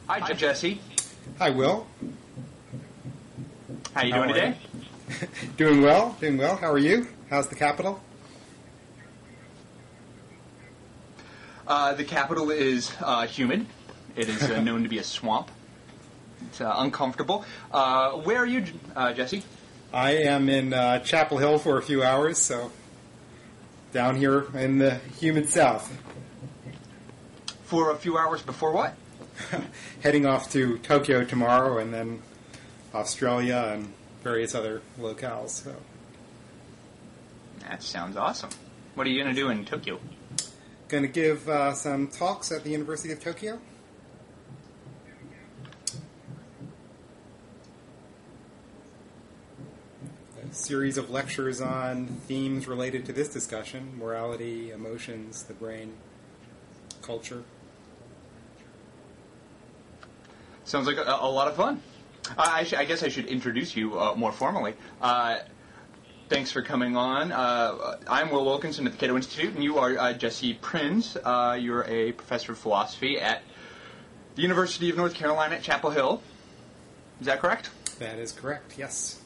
Hi, Jesse. Hi, Will. How you doing today? Doing well. How are you? How's the capital? The capital is humid. It is known to be a swamp. It's uncomfortable. Where are you, Jesse? I am in Chapel Hill for a few hours, so down here in the humid south. For a few hours before what? Heading off to Tokyo tomorrow, and then Australia and various other locales. So. That sounds awesome. What are you going to do in Tokyo? Going to give some talks at the University of Tokyo. A series of lectures on themes related to this discussion: morality, emotions, the brain, culture. Sounds like a lot of fun. I guess I should introduce you more formally. Thanks for coming on. I'm Will Wilkinson at the Cato Institute, and you are Jesse Prinz. You're a professor of philosophy at the University of North Carolina at Chapel Hill. Is that correct? That is correct, yes.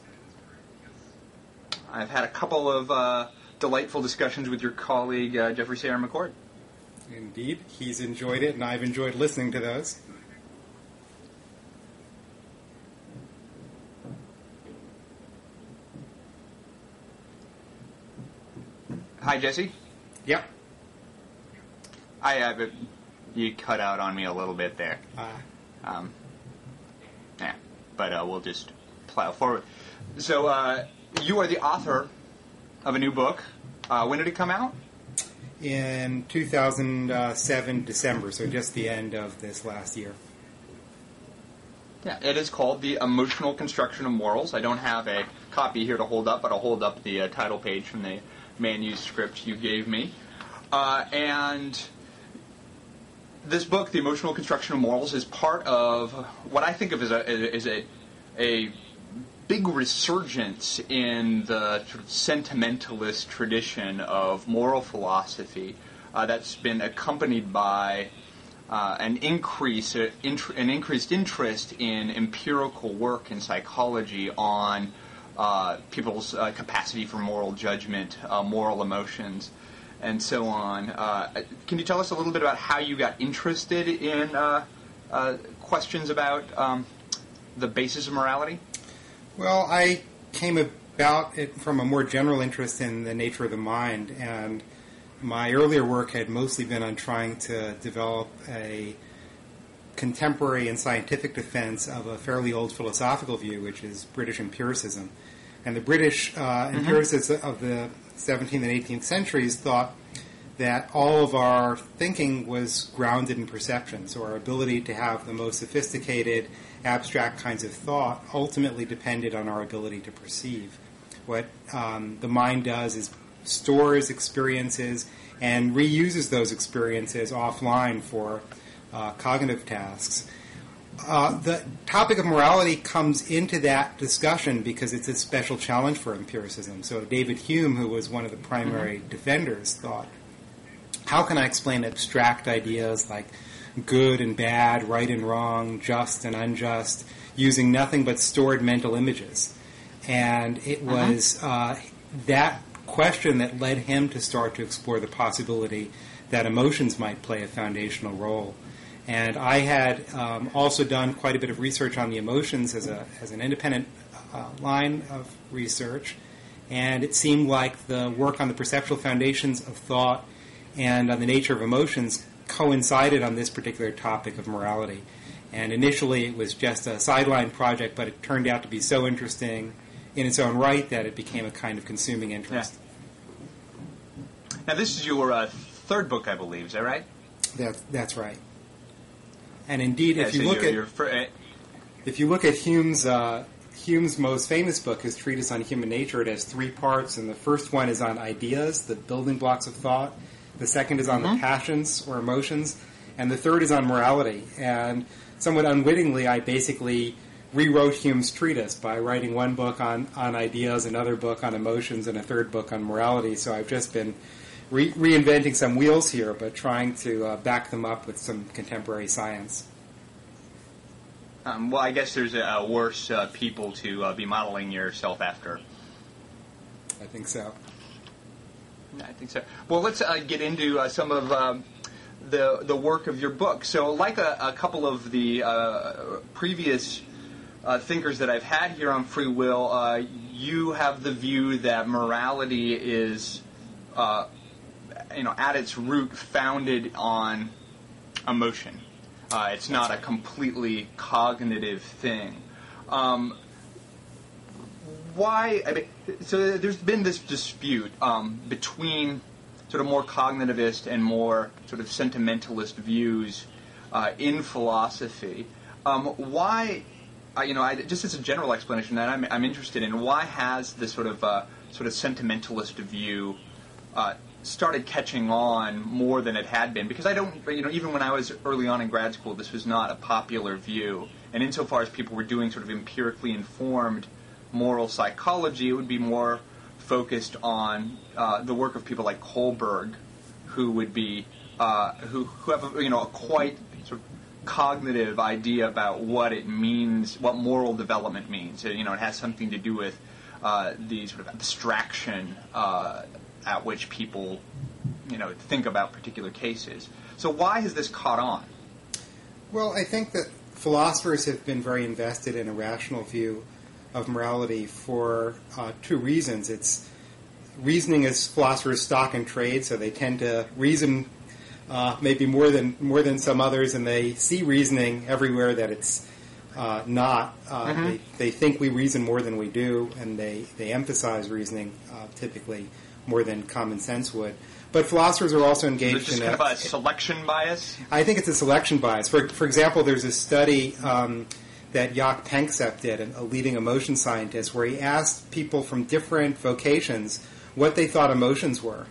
I've had a couple of delightful discussions with your colleague, Jeffrey Sayre McCord. Indeed. He's enjoyed it, and I've enjoyed listening to those. Hi, Jesse. Yep. You cut out on me a little bit there. But we'll just plow forward. So, you are the author of a new book. When did it come out? In 2007, December, so just the end of this last year. Yeah, it is called The Emotional Construction of Morals. I don't have a copy here to hold up, but I'll hold up the title page from the manuscript you gave me. And this book, The Emotional Construction of Morals, is part of what I think of as a big resurgence in the sort of sentimentalist tradition of moral philosophy that's been accompanied by an increased interest in empirical work in psychology on people's capacity for moral judgment, moral emotions, and so on. Can you tell us a little bit about how you got interested in questions about the basis of morality? Well, I came about it from a more general interest in the nature of the mind, and my earlier work had mostly been on trying to develop a contemporary and scientific defense of a fairly old philosophical view, which is British empiricism. And the British empiricists of the 17th and 18th centuries thought that all of our thinking was grounded in perception. So our ability to have the most sophisticated, abstract kinds of thought ultimately depended on our ability to perceive. What the mind does is stores experiences and reuses those experiences offline for cognitive tasks. The topic of morality comes into that discussion because it's a special challenge for empiricism. So David Hume, who was one of the primary defenders, thought, how can I explain abstract ideas like good and bad, right and wrong, just and unjust, using nothing but stored mental images? And it was that question that led him to start to explore the possibility that emotions might play a foundational role. And I had also done quite a bit of research on the emotions as an independent line of research, and it seemed like the work on the perceptual foundations of thought and on the nature of emotions coincided on this particular topic of morality. And initially it was just a sideline project, but it turned out to be so interesting in its own right that it became a kind of consuming interest. Yeah. Now this is your third book, I believe, is that right? That's right. And indeed, if you look at Hume's most famous book, his treatise on human nature, it has three parts, and the first one is on ideas, the building blocks of thought. The second is on the passions or emotions, and the third is on morality. And somewhat unwittingly, I basically rewrote Hume's treatise by writing one book on ideas, another book on emotions, and a third book on morality. So I've just been reinventing some wheels here, but trying to back them up with some contemporary science. Well, I guess there's worse people to be modeling yourself after. I think so. I think so. Well, let's get into some of the work of your book. So, like a couple of the previous thinkers that I've had here on free will, you have the view that morality is, at its root, founded on emotion. It's not a completely cognitive thing. Why? So there's been this dispute between sort of more cognitivist and more sort of sentimentalist views in philosophy. Why? Just as a general explanation that I'm interested in, why has this sort of sentimentalist view started catching on more than it had been? Because I don't, even when I was early on in grad school, this was not a popular view. And insofar as people were doing sort of empirically informed moral psychology, it would be more focused on the work of people like Kohlberg, who would be who have a quite sort of cognitive idea about what it means, what moral development means. It has something to do with the sort of abstraction at which people, think about particular cases. So why has this caught on? Well, I think that philosophers have been very invested in a rational view of morality for two reasons. It's reasoning is philosophers' stock and trade, so they tend to reason maybe more than some others, and they see reasoning everywhere that it's not. They think we reason more than we do, and they emphasize reasoning typically more than common sense would. But philosophers are also engaged in kind of a selection bias? I think it's a selection bias. For example, there's a study that Jaak Panksepp did, a leading emotion scientist, where he asked people from different vocations what they thought emotions were.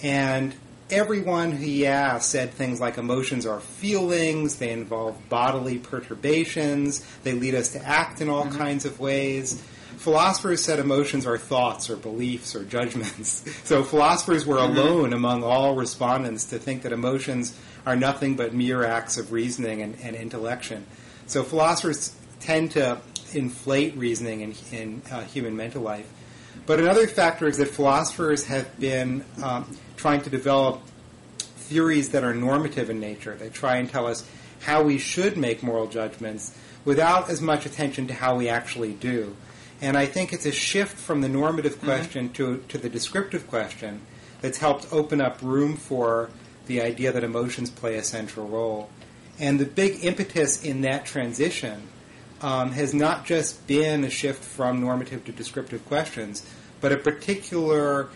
And everyone he asked said things like emotions are feelings, they involve bodily perturbations, they lead us to act in all kinds of ways. Philosophers said emotions are thoughts or beliefs or judgments. So philosophers were alone among all respondents to think that emotions are nothing but mere acts of reasoning and intellection. So philosophers tend to inflate reasoning in human mental life. But another factor is that philosophers have been trying to develop theories that are normative in nature. They try and tell us how we should make moral judgments without as much attention to how we actually do. And I think it's a shift from the normative question to the descriptive question that's helped open up room for the idea that emotions play a central role. And the big impetus in that transition has not just been a shift from normative to descriptive questions, but a particular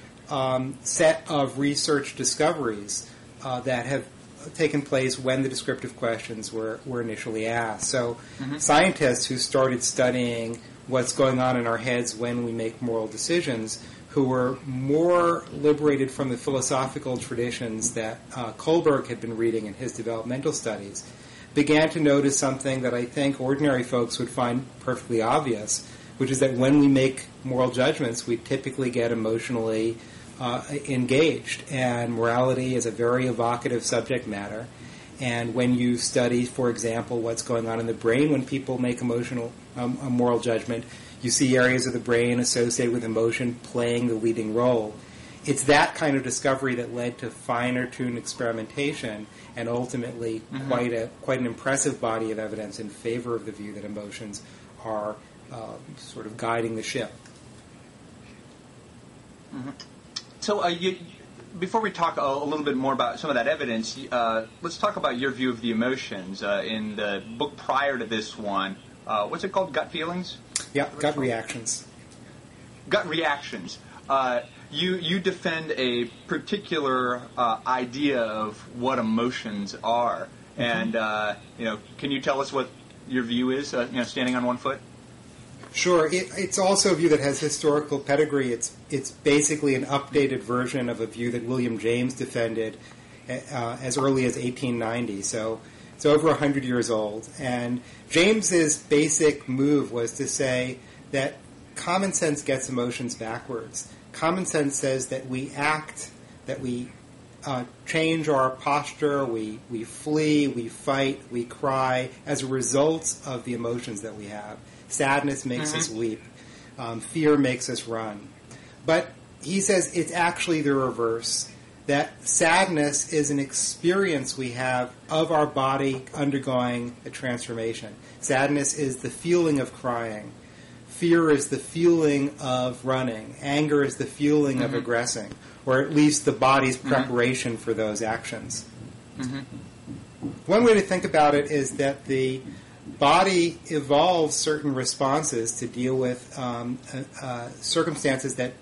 set of research discoveries that have taken place when the descriptive questions were initially asked. So scientists who started studying what's going on in our heads when we make moral decisions, who were more liberated from the philosophical traditions that Kohlberg had been reading in his developmental studies, began to notice something that I think ordinary folks would find perfectly obvious, which is that when we make moral judgments, we typically get emotionally engaged. And morality is a very evocative subject matter. And when you study, for example, what's going on in the brain when people make a moral judgment, you see areas of the brain associated with emotion playing the leading role. It's that kind of discovery that led to finer-tuned experimentation and ultimately quite an impressive body of evidence in favor of the view that emotions are sort of guiding the ship. So before we talk a little bit more about some of that evidence, let's talk about your view of the emotions. In the book prior to this one, what's it called? Gut feelings? Yeah, gut reactions. Gut reactions. You defend a particular idea of what emotions are, and can you tell us what your view is? Standing on one foot. Sure. It's also a view that has historical pedigree. It's basically an updated version of a view that William James defended as early as 1890. So it's over 100 years old. And James's basic move was to say that common sense gets emotions backwards. Common sense says that we act, that we change our posture, we flee, we fight, we cry as a result of the emotions that we have. Sadness makes us weep. Fear makes us run. But he says it's actually the reverse, that sadness is an experience we have of our body undergoing a transformation. Sadness is the feeling of crying. Fear is the feeling of running. Anger is the feeling of aggressing, or at least the body's preparation for those actions. One way to think about it is that the body evolves certain responses to deal with circumstances that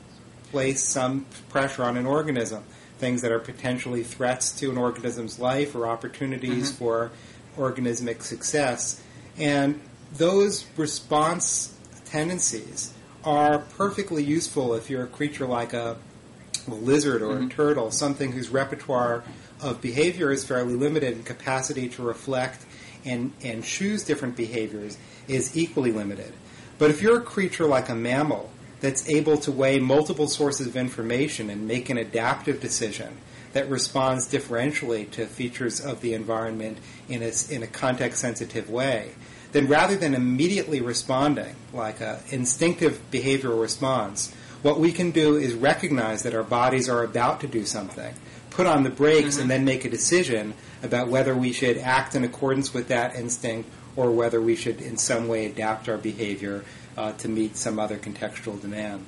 place some pressure on an organism, things that are potentially threats to an organism's life or opportunities for organismic success. And those response tendencies are perfectly useful if you're a creature like a lizard or a turtle, something whose repertoire of behavior is fairly limited and capacity to reflect and choose different behaviors is equally limited. But if you're a creature like a mammal that's able to weigh multiple sources of information and make an adaptive decision that responds differentially to features of the environment in a context-sensitive way, then rather than immediately responding like an instinctive behavioral response, what we can do is recognize that our bodies are about to do something, put on the brakes, and then make a decision about whether we should act in accordance with that instinct or whether we should in some way adapt our behavior to meet some other contextual demand.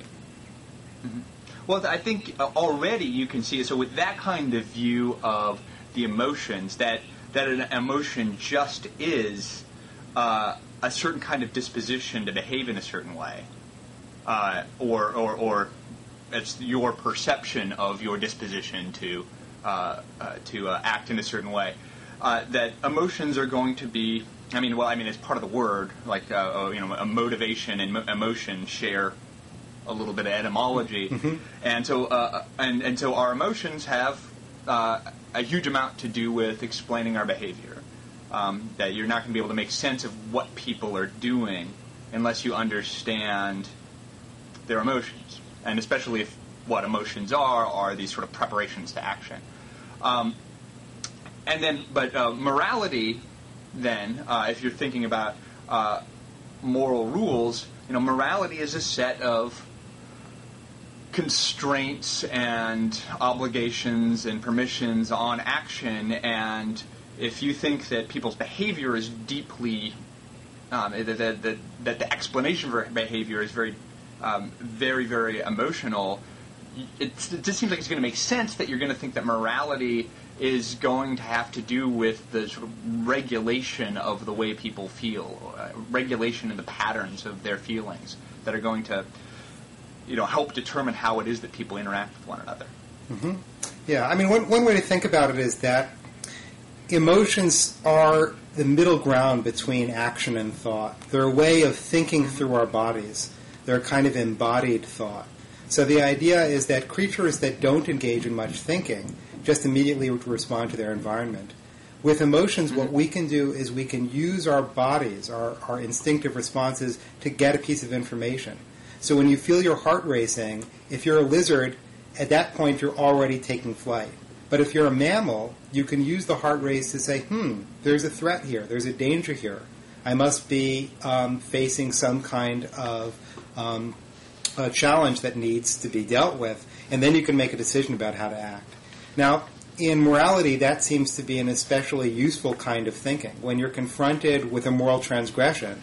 Well, I think already you can see, so with that kind of view of the emotions, that an emotion just is a certain kind of disposition to behave in a certain way, or it's your perception of your disposition to act in a certain way. That emotions are going to be, it's part of the word, like a motivation and emotion share a little bit of etymology, and so our emotions have a huge amount to do with explaining our behavior. That you're not going to be able to make sense of what people are doing unless you understand their emotions, and especially if what emotions are these sort of preparations to action. But morality, then, if you're thinking about moral rules, morality is a set of constraints and obligations and permissions on action, and if you think that people's behavior is deeply, that the explanation for behavior is very, very emotional, it just seems like it's going to make sense that you're going to think that morality is going to have to do with the sort of regulation of the way people feel, regulation in the patterns of their feelings that are going to, help determine how it is that people interact with one another. Yeah, one way to think about it is that emotions are the middle ground between action and thought. They're a way of thinking through our bodies. They're a kind of embodied thought. So the idea is that creatures that don't engage in much thinking just immediately respond to their environment. With emotions, what we can do is we can use our bodies, our instinctive responses, to get a piece of information. So when you feel your heart racing, if you're a lizard, at that point you're already taking flight. But if you're a mammal, you can use the heart race to say, there's a threat here, there's a danger here. I must be facing some kind of a challenge that needs to be dealt with, and then you can make a decision about how to act. Now, in morality, that seems to be an especially useful kind of thinking. When you're confronted with a moral transgression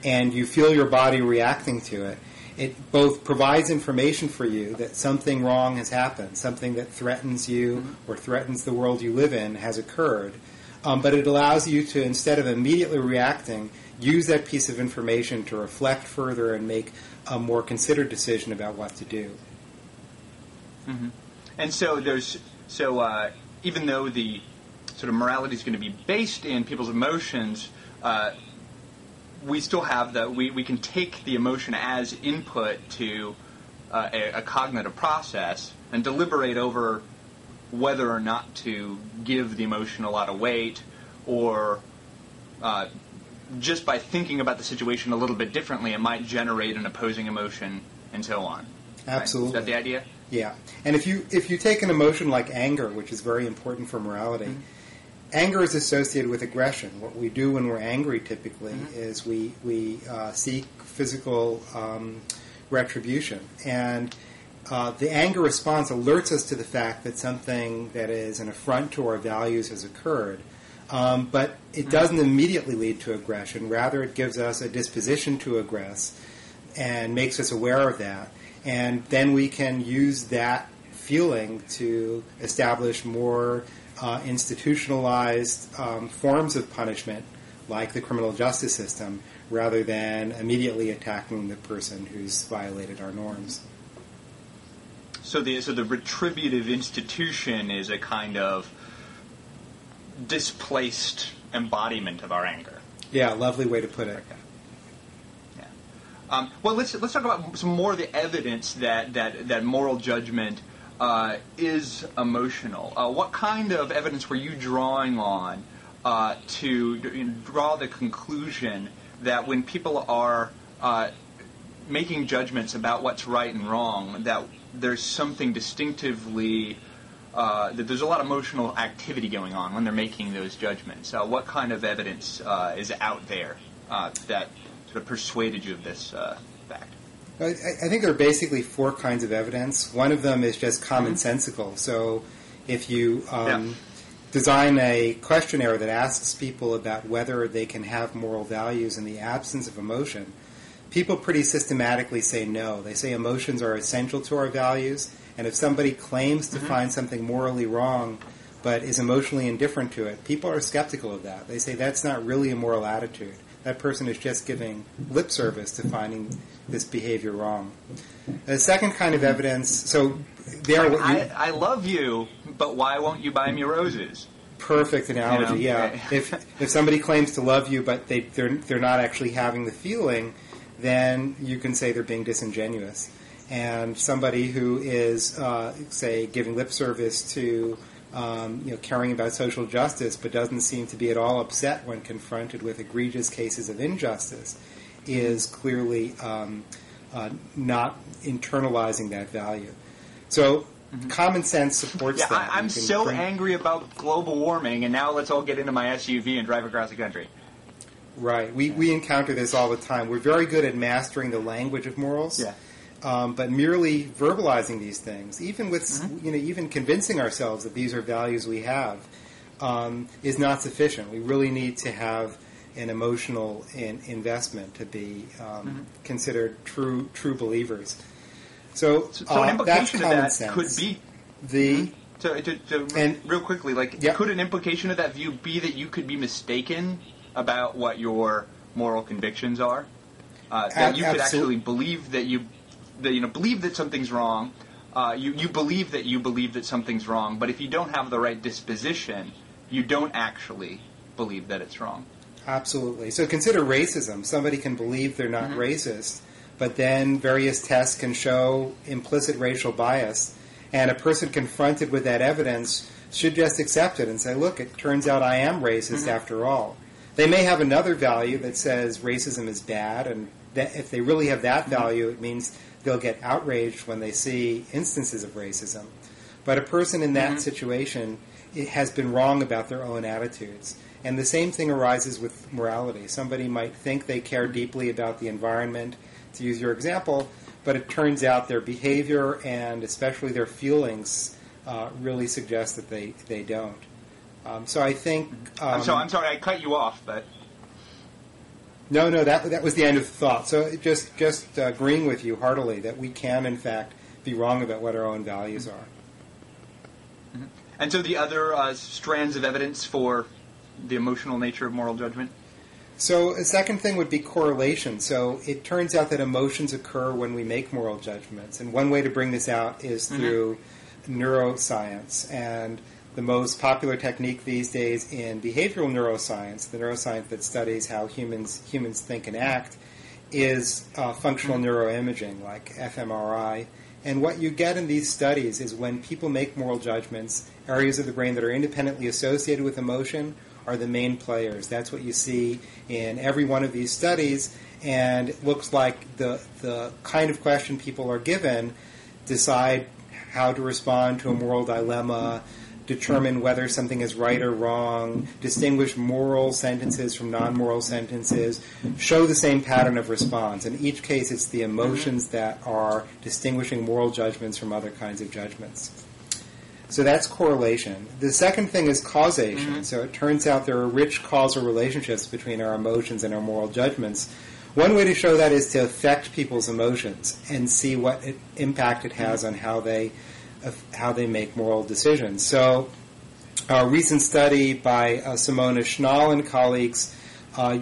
and you feel your body reacting to it, it both provides information for you that something wrong has happened, something that threatens you or threatens the world you live in has occurred, but it allows you to, instead of immediately reacting, use that piece of information to reflect further and make a more considered decision about what to do. And so even though the sort of morality is going to be based in people's emotions, we still have we can take the emotion as input to a cognitive process and deliberate over whether or not to give the emotion a lot of weight, or just by thinking about the situation a little bit differently, it might generate an opposing emotion and so on. Absolutely. Right? Is that the idea? Yeah. And if you take an emotion like anger, which is very important for morality, anger is associated with aggression. What we do when we're angry typically is we seek physical retribution. And the anger response alerts us to the fact that something that is an affront to our values has occurred. But it doesn't immediately lead to aggression. Rather, it gives us a disposition to aggress and makes us aware of that. And then we can use that feeling to establish more institutionalized forms of punishment, like the criminal justice system, rather than immediately attacking the person who's violated our norms. So the retributive institution is a kind of displaced embodiment of our anger. Yeah, lovely way to put it. Okay. Well, let's talk about some more of the evidence that moral judgment is emotional. What kind of evidence were you drawing on to draw the conclusion that when people are making judgments about what's right and wrong, that there's something distinctively, that there's a lot of emotional activity going on when they're making those judgments? What kind of evidence is out there that sort of persuaded you of this fact? I think there are basically four kinds of evidence. One of them is just commonsensical. So if you design a questionnaire that asks people about whether they can have moral values in the absence of emotion, people pretty systematically say no. They say emotions are essential to our values, and if somebody claims to find something morally wrong but is emotionally indifferent to it, people are skeptical of that. They say that's not really a moral attitude. That person is just giving lip service to finding this behavior wrong. The second kind of evidence, so there. I love you, but why won't you buy me roses? Perfect analogy. Yeah. If somebody claims to love you, but they're not actually having the feeling, then you can say they're being disingenuous. And somebody who is, say, giving lip service to caring about social justice, but doesn't seem to be at all upset when confronted with egregious cases of injustice, is clearly not internalizing that value. So common sense supports that. I'm so angry about global warming, and now let's all get into my SUV and drive across the country. Right. We encounter this all the time. We're very good at mastering the language of morals. Yeah. But merely verbalizing these things, even with even convincing ourselves that these are values we have, is not sufficient. We really need to have an emotional investment to be considered true believers. So an implication of that sense. Could be real quickly, could an implication of that view be that you could be mistaken about what your moral convictions are? That you could actually believe that believe that something's wrong. You believe that something's wrong, but if you don't have the right disposition, you don't actually believe that it's wrong. Absolutely. So consider racism. Somebody can believe they're not racist, but then various tests can show implicit racial bias, and a person confronted with that evidence should just accept it and say, look, it turns out I am racist after all. They may have another value that says racism is bad, and that if they really have that value, it means they'll get outraged when they see instances of racism. But a person in that situation has been wrong about their own attitudes. And the same thing arises with morality. Somebody might think they care deeply about the environment, to use your example, but it turns out their behavior and especially their feelings really suggest that they don't. So I think... I'm sorry, I cut you off, but... No, that was the end of the thought. So just agreeing with you heartily that we can, in fact, be wrong about what our own values are. And so the other strands of evidence for the emotional nature of moral judgment? So a second thing would be correlation. So it turns out that emotions occur when we make moral judgments. And one way to bring this out is through neuroscience. And the most popular technique these days in behavioral neuroscience, the neuroscience that studies how humans think and act, is functional neuroimaging, like fMRI. And what you get in these studies is when people make moral judgments, areas of the brain that are independently associated with emotion are the main players. That's what you see in every one of these studies, and it looks like the kind of question people are given decide how to respond to a moral dilemma, determine whether something is right or wrong, distinguish moral sentences from non-moral sentences, show the same pattern of response. In each case, it's the emotions that are distinguishing moral judgments from other kinds of judgments. So that's correlation. The second thing is causation. So it turns out there are rich causal relationships between our emotions and our moral judgments. One way to show that is to affect people's emotions and see what impact it has on how they make moral decisions. So a recent study by Simona Schnall and colleagues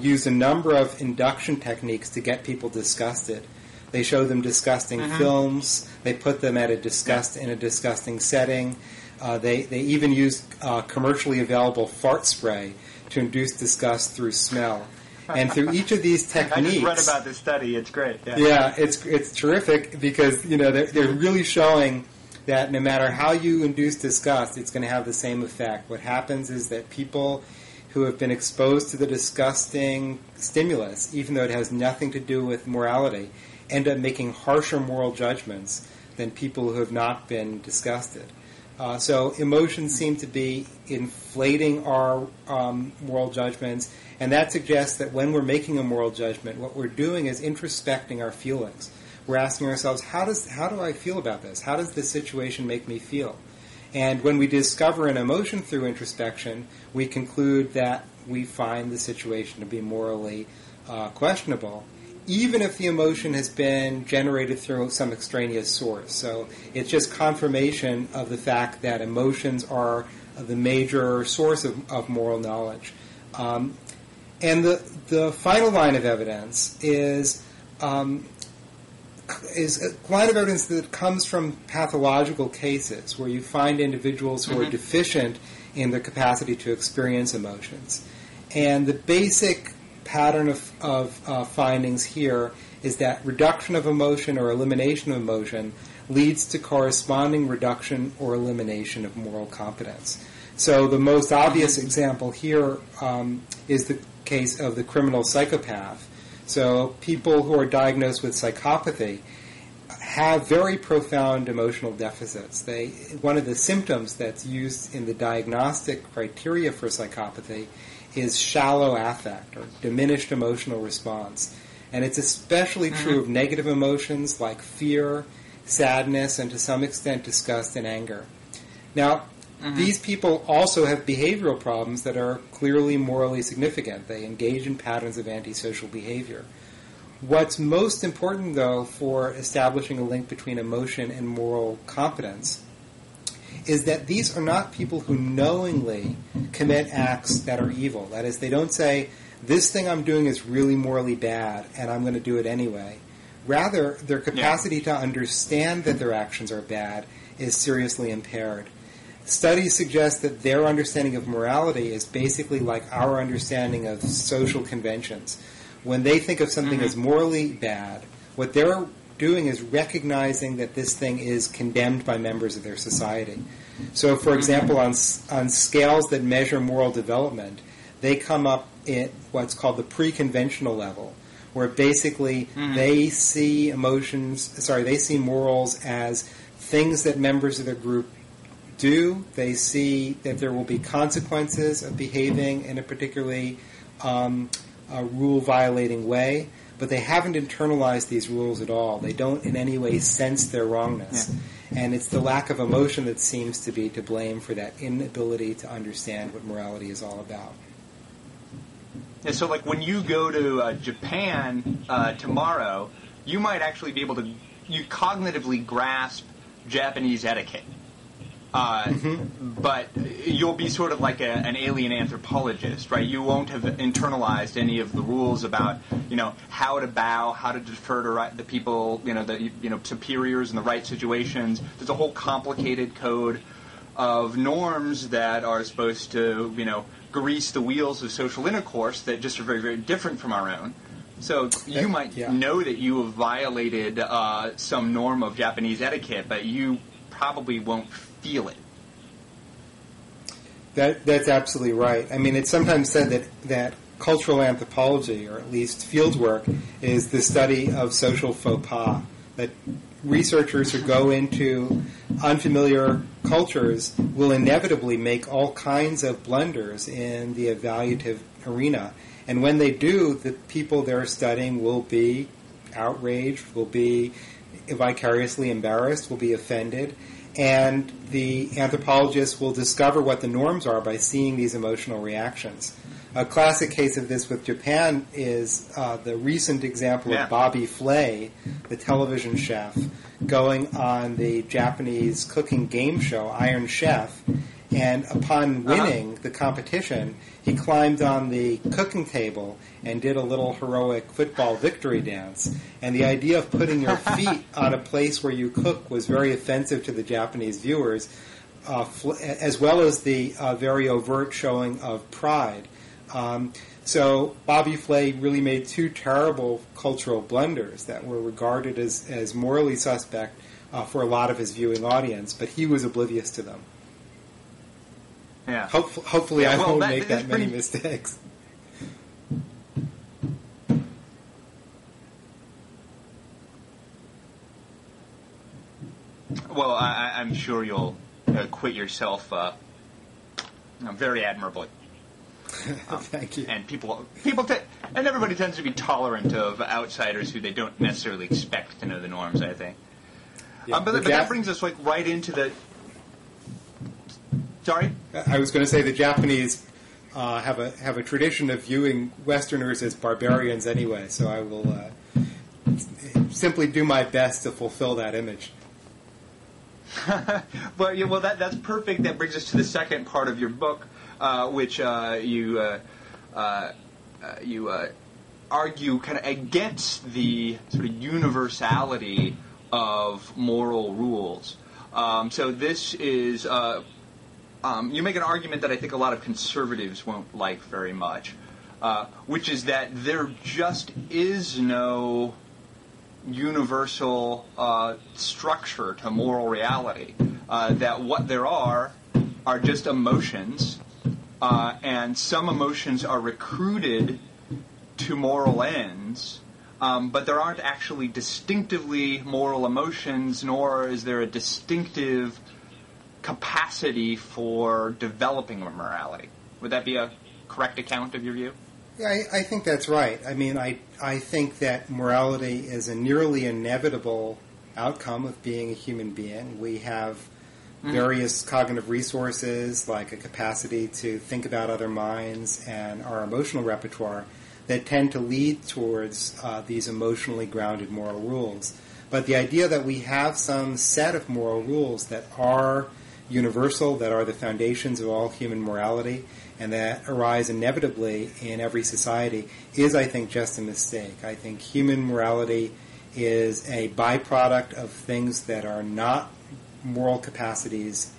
used a number of induction techniques to get people disgusted. They showed them disgusting films. They put them at in a disgusting setting. They even used commercially available fart spray to induce disgust through smell. And through each of these techniques, I just read about this study. It's great. Yeah, it's terrific because they're really showing that no matter how you induce disgust, it's going to have the same effect. What happens is that people who have been exposed to the disgusting stimulus, even though it has nothing to do with morality, end up making harsher moral judgments than people who have not been disgusted. So emotions seem to be inflating our moral judgments, and that suggests that when we're making a moral judgment, what we're doing is introspecting our feelings. We're asking ourselves, how do I feel about this? How does this situation make me feel? And when we discover an emotion through introspection, we conclude that we find the situation to be morally questionable, even if the emotion has been generated through some extraneous source. So it's just confirmation of the fact that emotions are the major source of moral knowledge. And the final line of evidence is a line of evidence that comes from pathological cases where you find individuals who are deficient in their capacity to experience emotions. And the basic pattern of findings here is that reduction of emotion or elimination of emotion leads to corresponding reduction or elimination of moral competence. So the most obvious example here is the case of the criminal psychopath. So people who are diagnosed with psychopathy have very profound emotional deficits. One of the symptoms that's used in the diagnostic criteria for psychopathy is shallow affect or diminished emotional response. And it's especially true of negative emotions like fear, sadness, and to some extent disgust and anger. Now, these people also have behavioral problems that are clearly morally significant. They engage in patterns of antisocial behavior. What's most important, though, for establishing a link between emotion and moral competence is that these are not people who knowingly commit acts that are evil. That is, they don't say, this thing I'm doing is really morally bad, and I'm going to do it anyway. Rather, their capacity to understand that their actions are bad is seriously impaired. Studies suggest that their understanding of morality is basically like our understanding of social conventions. When they think of something as morally bad, what they're doing is recognizing that this thing is condemned by members of their society. So, for example, on scales that measure moral development, they come up at what's called the pre-conventional level, where basically they see morals as things that members of their group do. They see that there will be consequences of behaving in a particularly rule-violating way, but they haven't internalized these rules at all. They don't in any way sense their wrongness. And it's the lack of emotion that seems to be to blame for that inability to understand what morality is all about. Yeah, so like when you go to Japan tomorrow, you might actually be able to cognitively grasp Japanese etiquette. But you'll be sort of like an alien anthropologist, right? You won't have internalized any of the rules about, how to bow, how to defer to the people, superiors in the right situations. There's a whole complicated code of norms that are supposed to, grease the wheels of social intercourse that just are very, very different from our own. So you might know that you have violated some norm of Japanese etiquette, but you probably won't feel it. That's absolutely right. I mean, it's sometimes said that cultural anthropology, or at least fieldwork, is the study of social faux pas. that researchers who go into unfamiliar cultures will inevitably make all kinds of blunders in the evaluative arena. And when they do, the people they're studying will be outraged, will be vicariously embarrassed, will be offended, and the anthropologists will discover what the norms are by seeing these emotional reactions. A classic case of this with Japan is the recent example of Bobby Flay, the television chef, going on the Japanese cooking game show, Iron Chef, and upon winning the competition, he climbed on the cooking table and did a little heroic football victory dance. And the idea of putting your feet on a place where you cook was very offensive to the Japanese viewers, as well as the very overt showing of pride. So Bobby Flay really made two terrible cultural blunders that were regarded as morally suspect for a lot of his viewing audience, but he was oblivious to them. Yeah. Hopefully I won't make that many mistakes. Well, I'm sure you'll acquit yourself very admirably. Thank you. And and everybody tends to be tolerant of outsiders who they don't necessarily expect to know the norms, I think. Yeah, but that brings us right into the... Sorry? I was going to say the Japanese have a tradition of viewing Westerners as barbarians anyway, so I will simply do my best to fulfill that image. Well, that's perfect. That brings us to the second part of your book, which you argue kind of against the sort of universality of moral rules. So this is... you make an argument that I think a lot of conservatives won't like very much, which is that there just is no universal structure to moral reality, that what there are just emotions, and some emotions are recruited to moral ends, but there aren't actually distinctively moral emotions, nor is there a distinctive capacity for developing a morality. Would that be a correct account of your view? Yeah, I think that's right. I mean, I think that morality is a nearly inevitable outcome of being a human being. We have various cognitive resources, like a capacity to think about other minds and our emotional repertoire, that tend to lead towards these emotionally grounded moral rules. But the idea that we have some set of moral rules that are universal, that are the foundations of all human morality, and that arise inevitably in every society, is, I think, just a mistake. I think human morality is a byproduct of things that are not moral capacities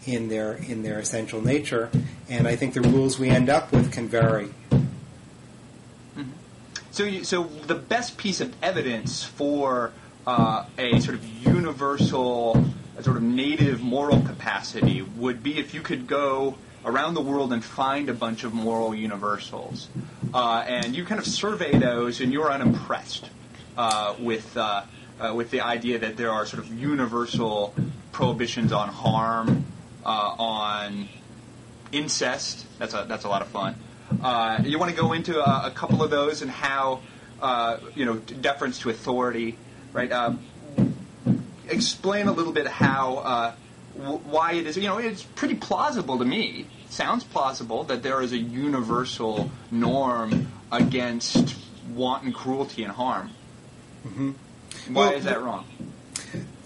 in their essential nature, and I think the rules we end up with can vary. Mm-hmm. So the best piece of evidence for a sort of universal, a sort of native moral capacity would be if you could go around the world and find a bunch of moral universals, and you kind of survey those, and you're unimpressed with the idea that there are sort of universal prohibitions on harm, on incest. That's a lot of fun. You want to go into a couple of those and how deference to authority, right? Explain a little bit how why it is. It's pretty plausible to me. Sounds plausible that there is a universal norm against wanton cruelty and harm. Mm-hmm. Why is that wrong?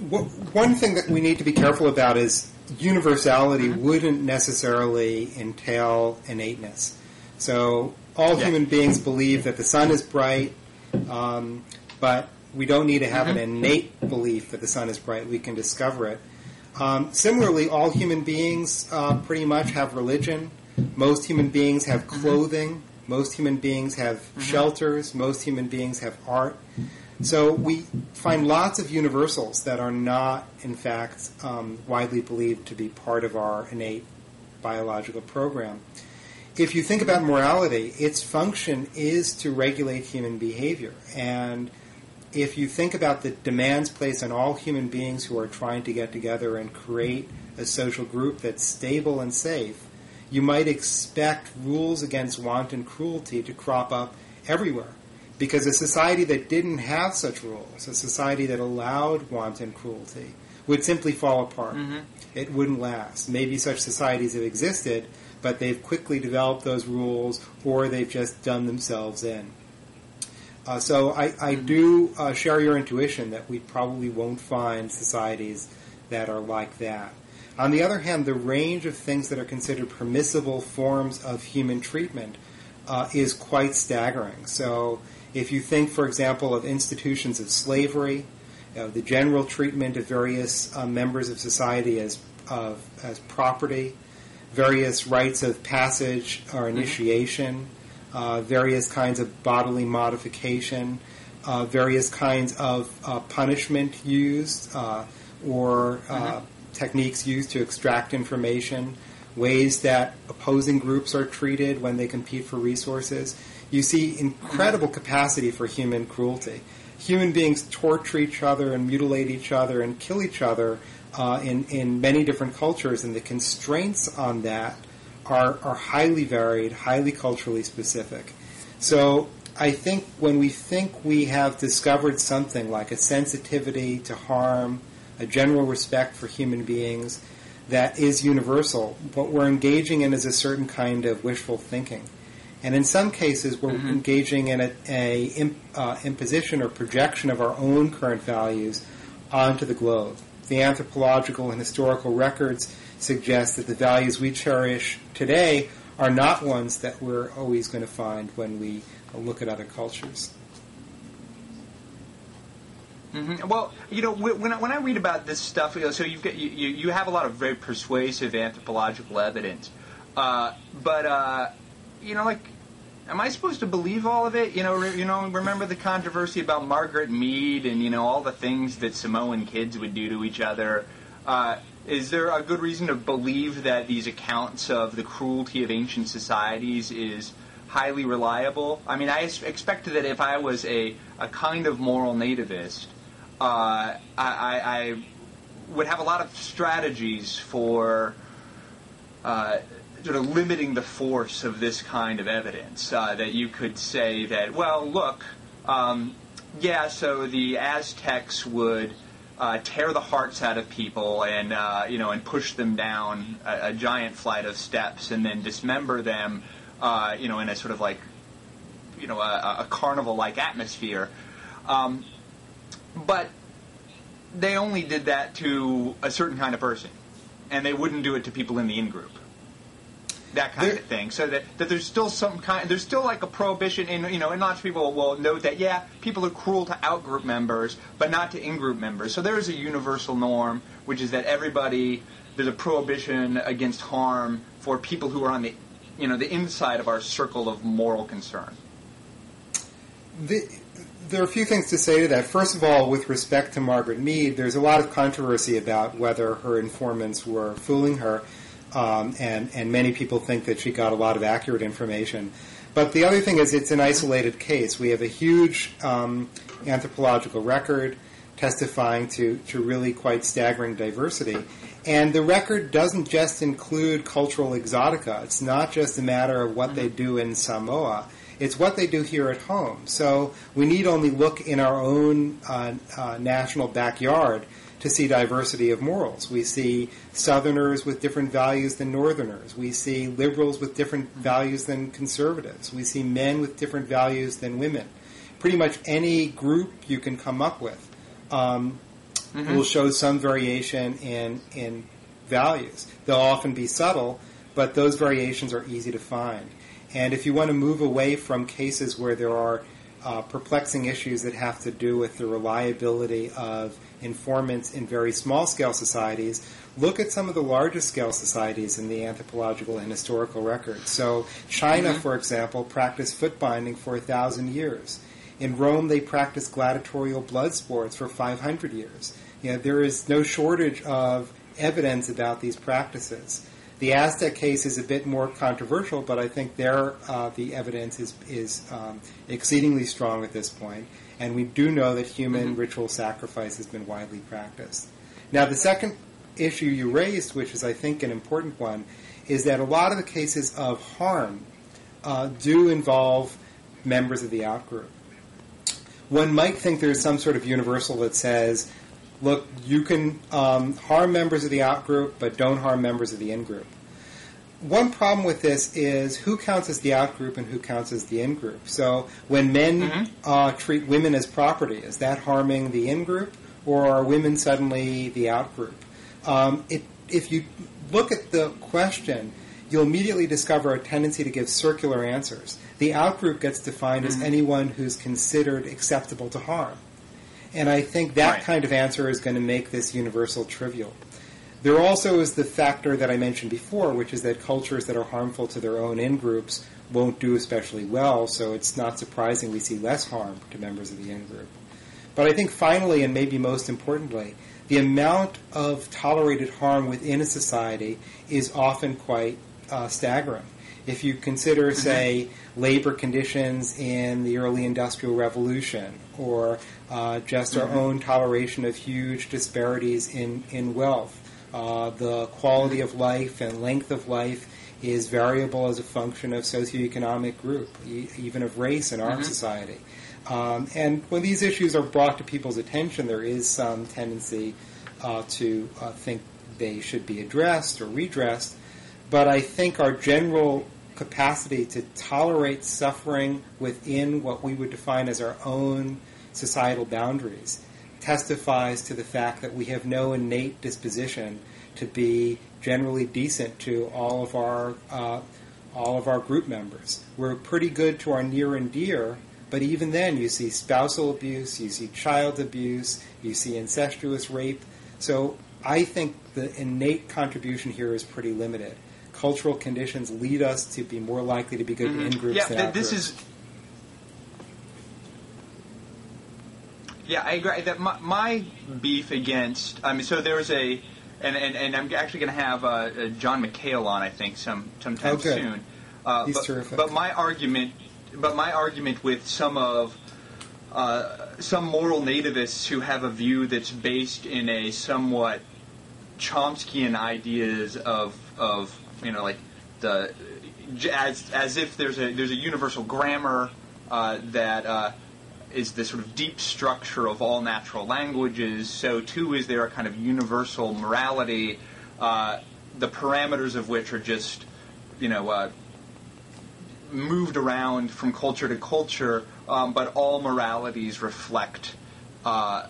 One thing that we need to be careful about is universality wouldn't necessarily entail innateness. So all human beings believe that the sun is bright, but we don't need to have an innate belief that the sun is bright. We can discover it. Similarly, all human beings pretty much have religion. Most human beings have clothing. Most human beings have shelters. Most human beings have art. So we find lots of universals that are not, in fact, widely believed to be part of our innate biological program. If you think about morality, its function is to regulate human behavior. And if you think about the demands placed on all human beings who are trying to get together and create a social group that's stable and safe, you might expect rules against wanton cruelty to crop up everywhere. Because a society that didn't have such rules, a society that allowed wanton cruelty, would simply fall apart. Mm-hmm. It wouldn't last. Maybe such societies have existed, but they've quickly developed those rules, or they've just done themselves in. So I do share your intuition that we probably won't find societies that are like that. On the other hand, the range of things that are considered permissible forms of human treatment is quite staggering. So if you think, for example, of institutions of slavery, the general treatment of various members of society as property, various rites of passage or initiation, various kinds of bodily modification, various kinds of punishment used or techniques used to extract information, ways that opposing groups are treated when they compete for resources. You see incredible capacity for human cruelty. Human beings torture each other and mutilate each other and kill each other in many different cultures, and the constraints on that are highly varied, highly culturally specific. So I think when we think we have discovered something like a sensitivity to harm, a general respect for human beings that is universal, what we're engaging in is a certain kind of wishful thinking. And in some cases, we're engaging in a imposition or projection of our own current values onto the globe. The anthropological and historical records suggest that the values we cherish today are not ones that we're always going to find when we look at other cultures. Mm-hmm. Well, when I read about this stuff, so you have a lot of very persuasive anthropological evidence, but am I supposed to believe all of it? Remember the controversy about Margaret Mead and all the things that Samoan kids would do to each other. Is there a good reason to believe that these accounts of the cruelty of ancient societies is highly reliable? I mean, I expected that if I was a kind of moral nativist, I would have a lot of strategies for sort of limiting the force of this kind of evidence. That you could say that, well, look, so the Aztecs would tear the hearts out of people and and push them down a giant flight of steps and then dismember them, in a sort of like, a carnival-like atmosphere. But they only did that to a certain kind of person, and they wouldn't do it to people in the in-group. That kind of thing. So that there's still there's still like a prohibition, and and lots of people will note that people are cruel to out-group members, but not to in-group members. So there is a universal norm, which is that there's a prohibition against harm for people who are on the inside of our circle of moral concern. There are a few things to say to that. First of all, with respect to Margaret Mead, there's a lot of controversy about whether her informants were fooling her, and many people think that she got a lot of accurate information. But the other thing is it's an isolated case. We have a huge anthropological record testifying to really quite staggering diversity. And the record doesn't just include cultural exotica. It's not just a matter of what they do in Samoa. It's what they do here at home. So we need only look in our own national backyard to see diversity of morals. We see Southerners with different values than Northerners. We see liberals with different values than conservatives. We see men with different values than women. Pretty much any group you can come up with will show some variation in values. They'll often be subtle, but those variations are easy to find. And if you want to move away from cases where there are perplexing issues that have to do with the reliability of informants in very small-scale societies, look at some of the larger-scale societies in the anthropological and historical records. So China, for example, practiced foot binding for 1,000 years. In Rome, they practiced gladiatorial blood sports for 500 years. There is no shortage of evidence about these practices. The Aztec case is a bit more controversial, but I think there the evidence is exceedingly strong at this point, and we do know that human ritual sacrifice has been widely practiced. Now, the second issue you raised, which is, I think, an important one, is that a lot of the cases of harm do involve members of the outgroup. One might think there's some sort of universal that says, look, you can harm members of the outgroup, but don't harm members of the in-group. One problem with this is who counts as the outgroup and who counts as the in-group. So when men treat women as property, is that harming the in-group, or are women suddenly the outgroup? If you look at the question, you'll immediately discover a tendency to give circular answers. The outgroup gets defined as anyone who's considered acceptable to harm. And I think that kind of answer is going to make this universal trivial. There also is the factor that I mentioned before, which is that cultures that are harmful to their own in-groups won't do especially well, so it's not surprising we see less harm to members of the in-group. But I think finally, and maybe most importantly, the amount of tolerated harm within a society is often quite staggering. If you consider, say, labor conditions in the early industrial revolution, or just our own toleration of huge disparities in wealth, the quality of life and length of life is variable as a function of socioeconomic group, even of race in our society. And when these issues are brought to people's attention, there is some tendency to think they should be addressed or redressed. But I think our general capacity to tolerate suffering within what we would define as our own societal boundaries testifies to the fact that we have no innate disposition to be generally decent to all of our group members. We're pretty good to our near and dear, but even then you see spousal abuse, you see child abuse, you see incestuous rape. So I think the innate contribution here is pretty limited. Cultural conditions lead us to be more likely to be good in groups than out groups. Yeah, I agree. That my beef against, so there's and I'm actually going to have John McHale on, I think, sometime soon. He's terrific. But my argument with some moral nativists who have a view that's based in a somewhat Chomskyan ideas of like as if there's a universal grammar that is the sort of deep structure of all natural languages. So too is there a kind of universal morality, the parameters of which are just moved around from culture to culture, but all moralities reflect are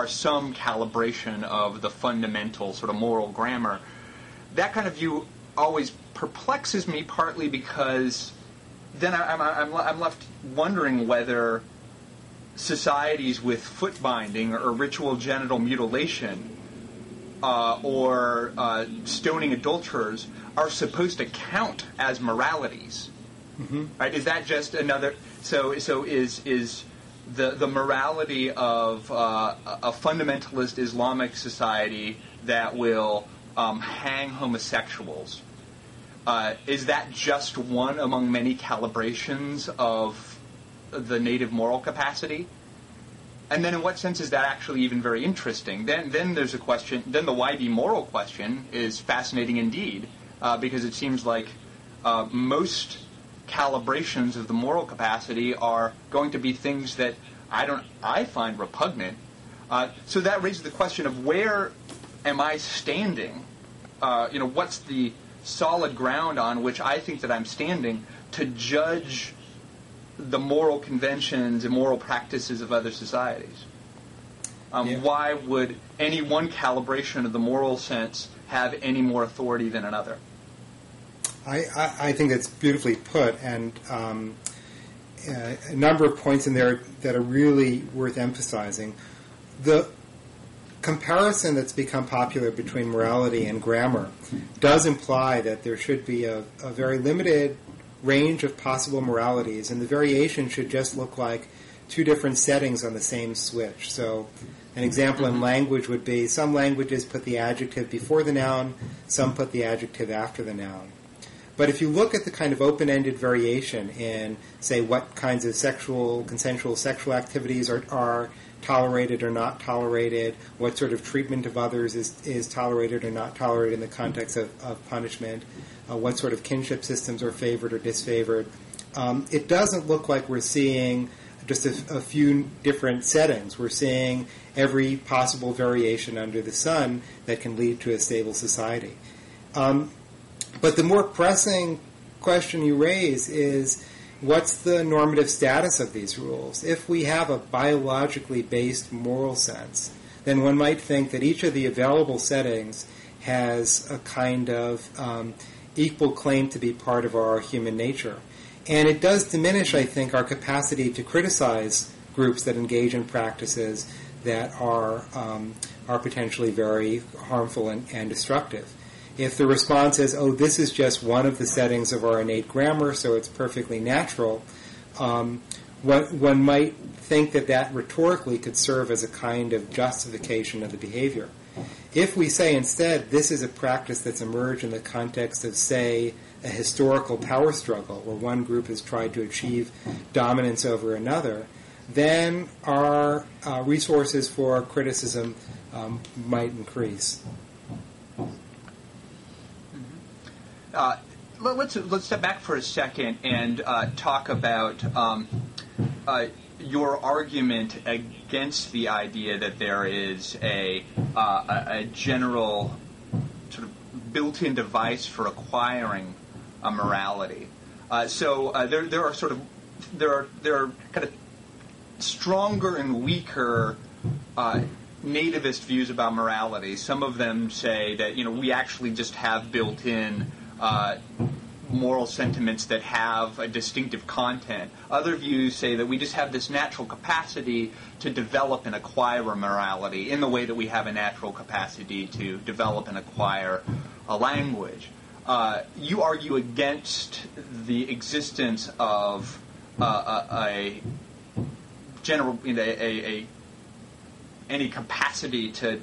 some calibration of the fundamental sort of moral grammar. That kind of view always perplexes me, partly because then I'm left wondering whether societies with foot binding or ritual genital mutilation or stoning adulterers are supposed to count as moralities. Right? Is that just another? So is the morality of a fundamentalist Islamic society that will hang homosexuals? Is that just one among many calibrations of the native moral capacity? And then in what sense is that actually even very interesting? Then there's a question, then the why be moral question is fascinating indeed, because it seems like most calibrations of the moral capacity are going to be things that I find repugnant. So that raises the question of where am I standing? What's the solid ground on which I think that I'm standing to judge the moral conventions and moral practices of other societies? Why would any one calibration of the moral sense have any more authority than another? I think that's beautifully put, and a number of points in there that are really worth emphasizing. The comparison that's become popular between morality and grammar does imply that there should be a very limited range of possible moralities, and the variation should just look like two different settings on the same switch. So an example in language would be some languages put the adjective before the noun, some put the adjective after the noun. But if you look at the kind of open-ended variation in, say, what kinds of consensual sexual activities are tolerated or not tolerated, what sort of treatment of others is tolerated or not tolerated in the context of punishment, what sort of kinship systems are favored or disfavored, it doesn't look like we're seeing just a few different settings. We're seeing every possible variation under the sun that can lead to a stable society. But the more pressing question you raise is, what's the normative status of these rules? If we have a biologically based moral sense, then one might think that each of the available settings has a kind of equal claim to be part of our human nature. And it does diminish, I think, our capacity to criticize groups that engage in practices that are potentially very harmful and destructive. If the response is, oh, this is just one of the settings of our innate grammar, so it's perfectly natural, one might think that rhetorically could serve as a kind of justification of the behavior. If we say instead, this is a practice that's emerged in the context of, say, a historical power struggle where one group has tried to achieve dominance over another, then our resources for criticism might increase. Let's step back for a second and talk about your argument against the idea that there is a general sort of built-in device for acquiring a morality. There are kind of stronger and weaker nativist views about morality. Some of them say that we actually just have built-in moral sentiments that have a distinctive content. Other views say that we just have this natural capacity to develop and acquire a morality in the way that we have a natural capacity to develop and acquire a language. You argue against the existence of a general, any capacity to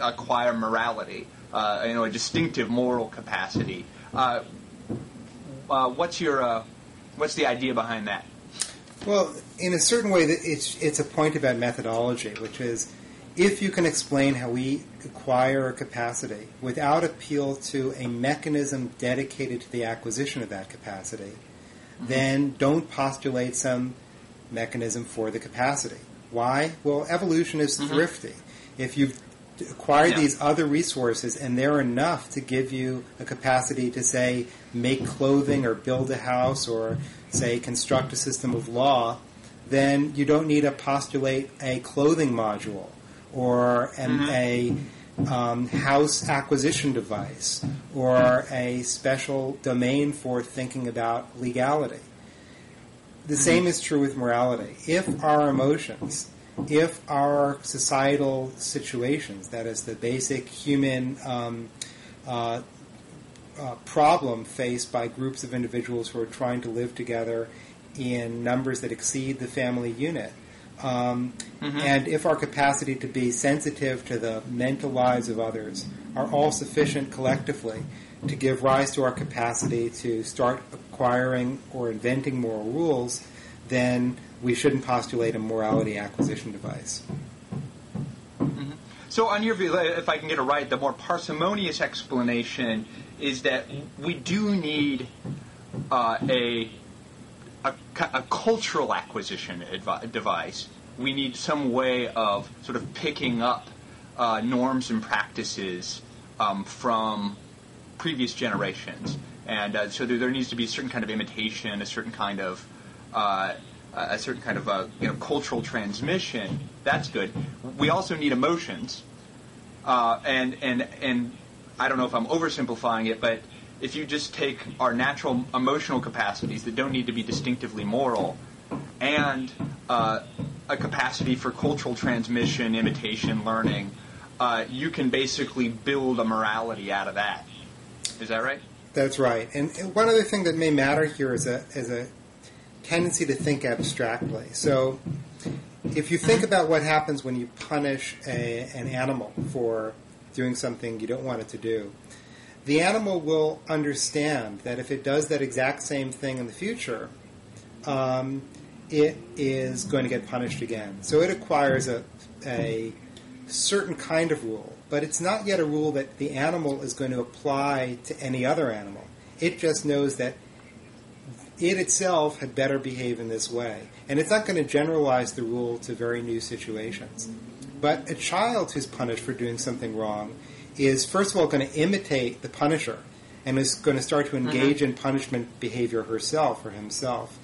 acquire morality, a distinctive moral capacity. What's the idea behind that? Well, in a certain way, it's a point about methodology, which is if you can explain how we acquire a capacity without appeal to a mechanism dedicated to the acquisition of that capacity, then don't postulate some mechanism for the capacity. Why? Well, evolution is thrifty. If you've acquired these other resources and they're enough to give you a capacity to, say, make clothing or build a house or, say, construct a system of law, then you don't need to postulate a clothing module or a house acquisition device or a special domain for thinking about legality. The same is true with morality. If our emotions, if our societal situations, that is the basic human problem faced by groups of individuals who are trying to live together in numbers that exceed the family unit, and if our capacity to be sensitive to the mental lives of others are all sufficient collectively to give rise to our capacity to start acquiring or inventing moral rules, then we shouldn't postulate a morality acquisition device. So on your view, if I can get it right, the more parsimonious explanation is that we do need a cultural acquisition device. We need some way of sort of picking up norms and practices from previous generations. And so there needs to be a certain kind of imitation, a certain kind of cultural transmission. That's good. We also need emotions, and I don't know if I'm oversimplifying it, but if you just take our natural emotional capacities that don't need to be distinctively moral, and a capacity for cultural transmission, imitation, learning, you can basically build a morality out of that. Is that right? That's right. And one other thing that may matter here is a tendency to think abstractly. So if you think about what happens when you punish an animal for doing something you don't want it to do, the animal will understand that if it does that exact same thing in the future, it is going to get punished again. So it acquires a certain kind of rule, but it's not yet a rule that the animal is going to apply to any other animal. It just knows that it itself had better behave in this way. And it's not going to generalize the rule to very new situations. But a child who's punished for doing something wrong is, first of all, going to imitate the punisher and is going to start to engage in punishment behavior herself or himself.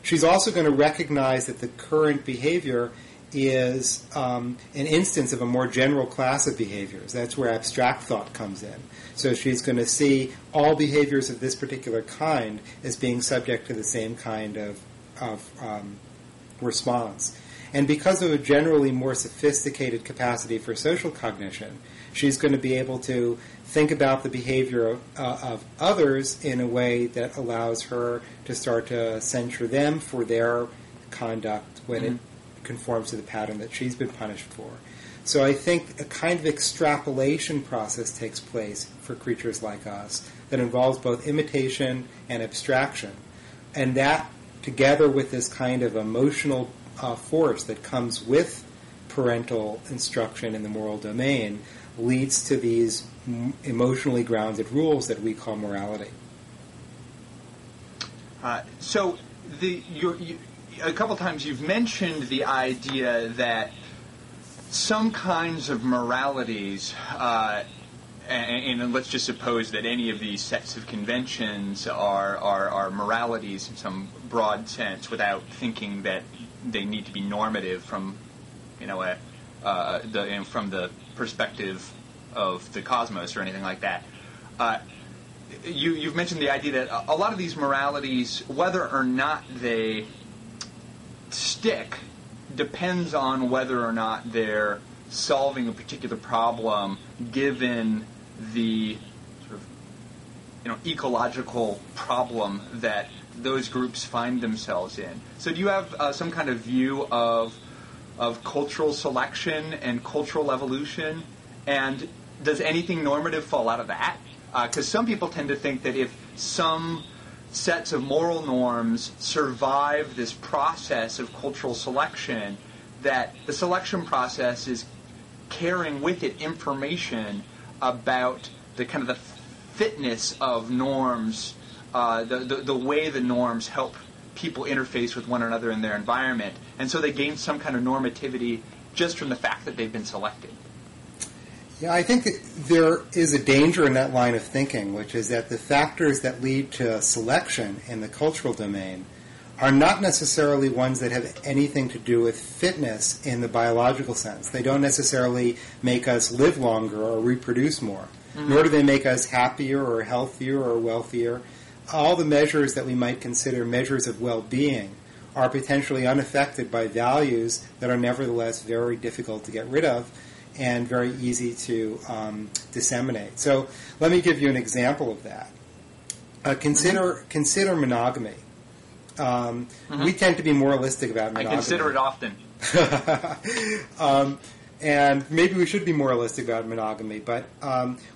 She's also going to recognize that the current behavior is an instance of a more general class of behaviors. That's where abstract thought comes in. So she's going to see all behaviors of this particular kind as being subject to the same kind of response. And because of a generally more sophisticated capacity for social cognition, she's going to be able to think about the behavior of others in a way that allows her to start to censure them for their conduct when it conforms to the pattern that she's been punished for. So I think a kind of extrapolation process takes place for creatures like us that involves both imitation and abstraction. And that, together with this kind of emotional force that comes with parental instruction in the moral domain, leads to these emotionally grounded rules that we call morality. So a couple times you've mentioned the idea that some kinds of moralities, and let's just suppose that any of these sets of conventions are moralities in some broad sense, without thinking that they need to be normative from, from the perspective of the cosmos or anything like that. You've mentioned the idea that a lot of these moralities, whether or not they stick, depends on whether or not they're solving a particular problem given the sort of ecological problem that those groups find themselves in. So do you have some kind of view of cultural selection and cultural evolution, and does anything normative fall out of that? Because some people tend to think that if some sets of moral norms survive this process of cultural selection, that the selection process is carrying with it information about the kind of the fitness of norms, the way the norms help people interface with one another in their environment, and so they gain some kind of normativity just from the fact that they've been selected. Yeah, I think that there is a danger in that line of thinking, which is that the factors that lead to selection in the cultural domain are not necessarily ones that have anything to do with fitness in the biological sense. They don't necessarily make us live longer or reproduce more, nor do they make us happier or healthier or wealthier. All the measures that we might consider measures of well-being are potentially unaffected by values that are nevertheless very difficult to get rid of and very easy to disseminate. So let me give you an example of that. Consider monogamy. We tend to be moralistic about monogamy. I consider it often. And maybe we should be moralistic about monogamy, but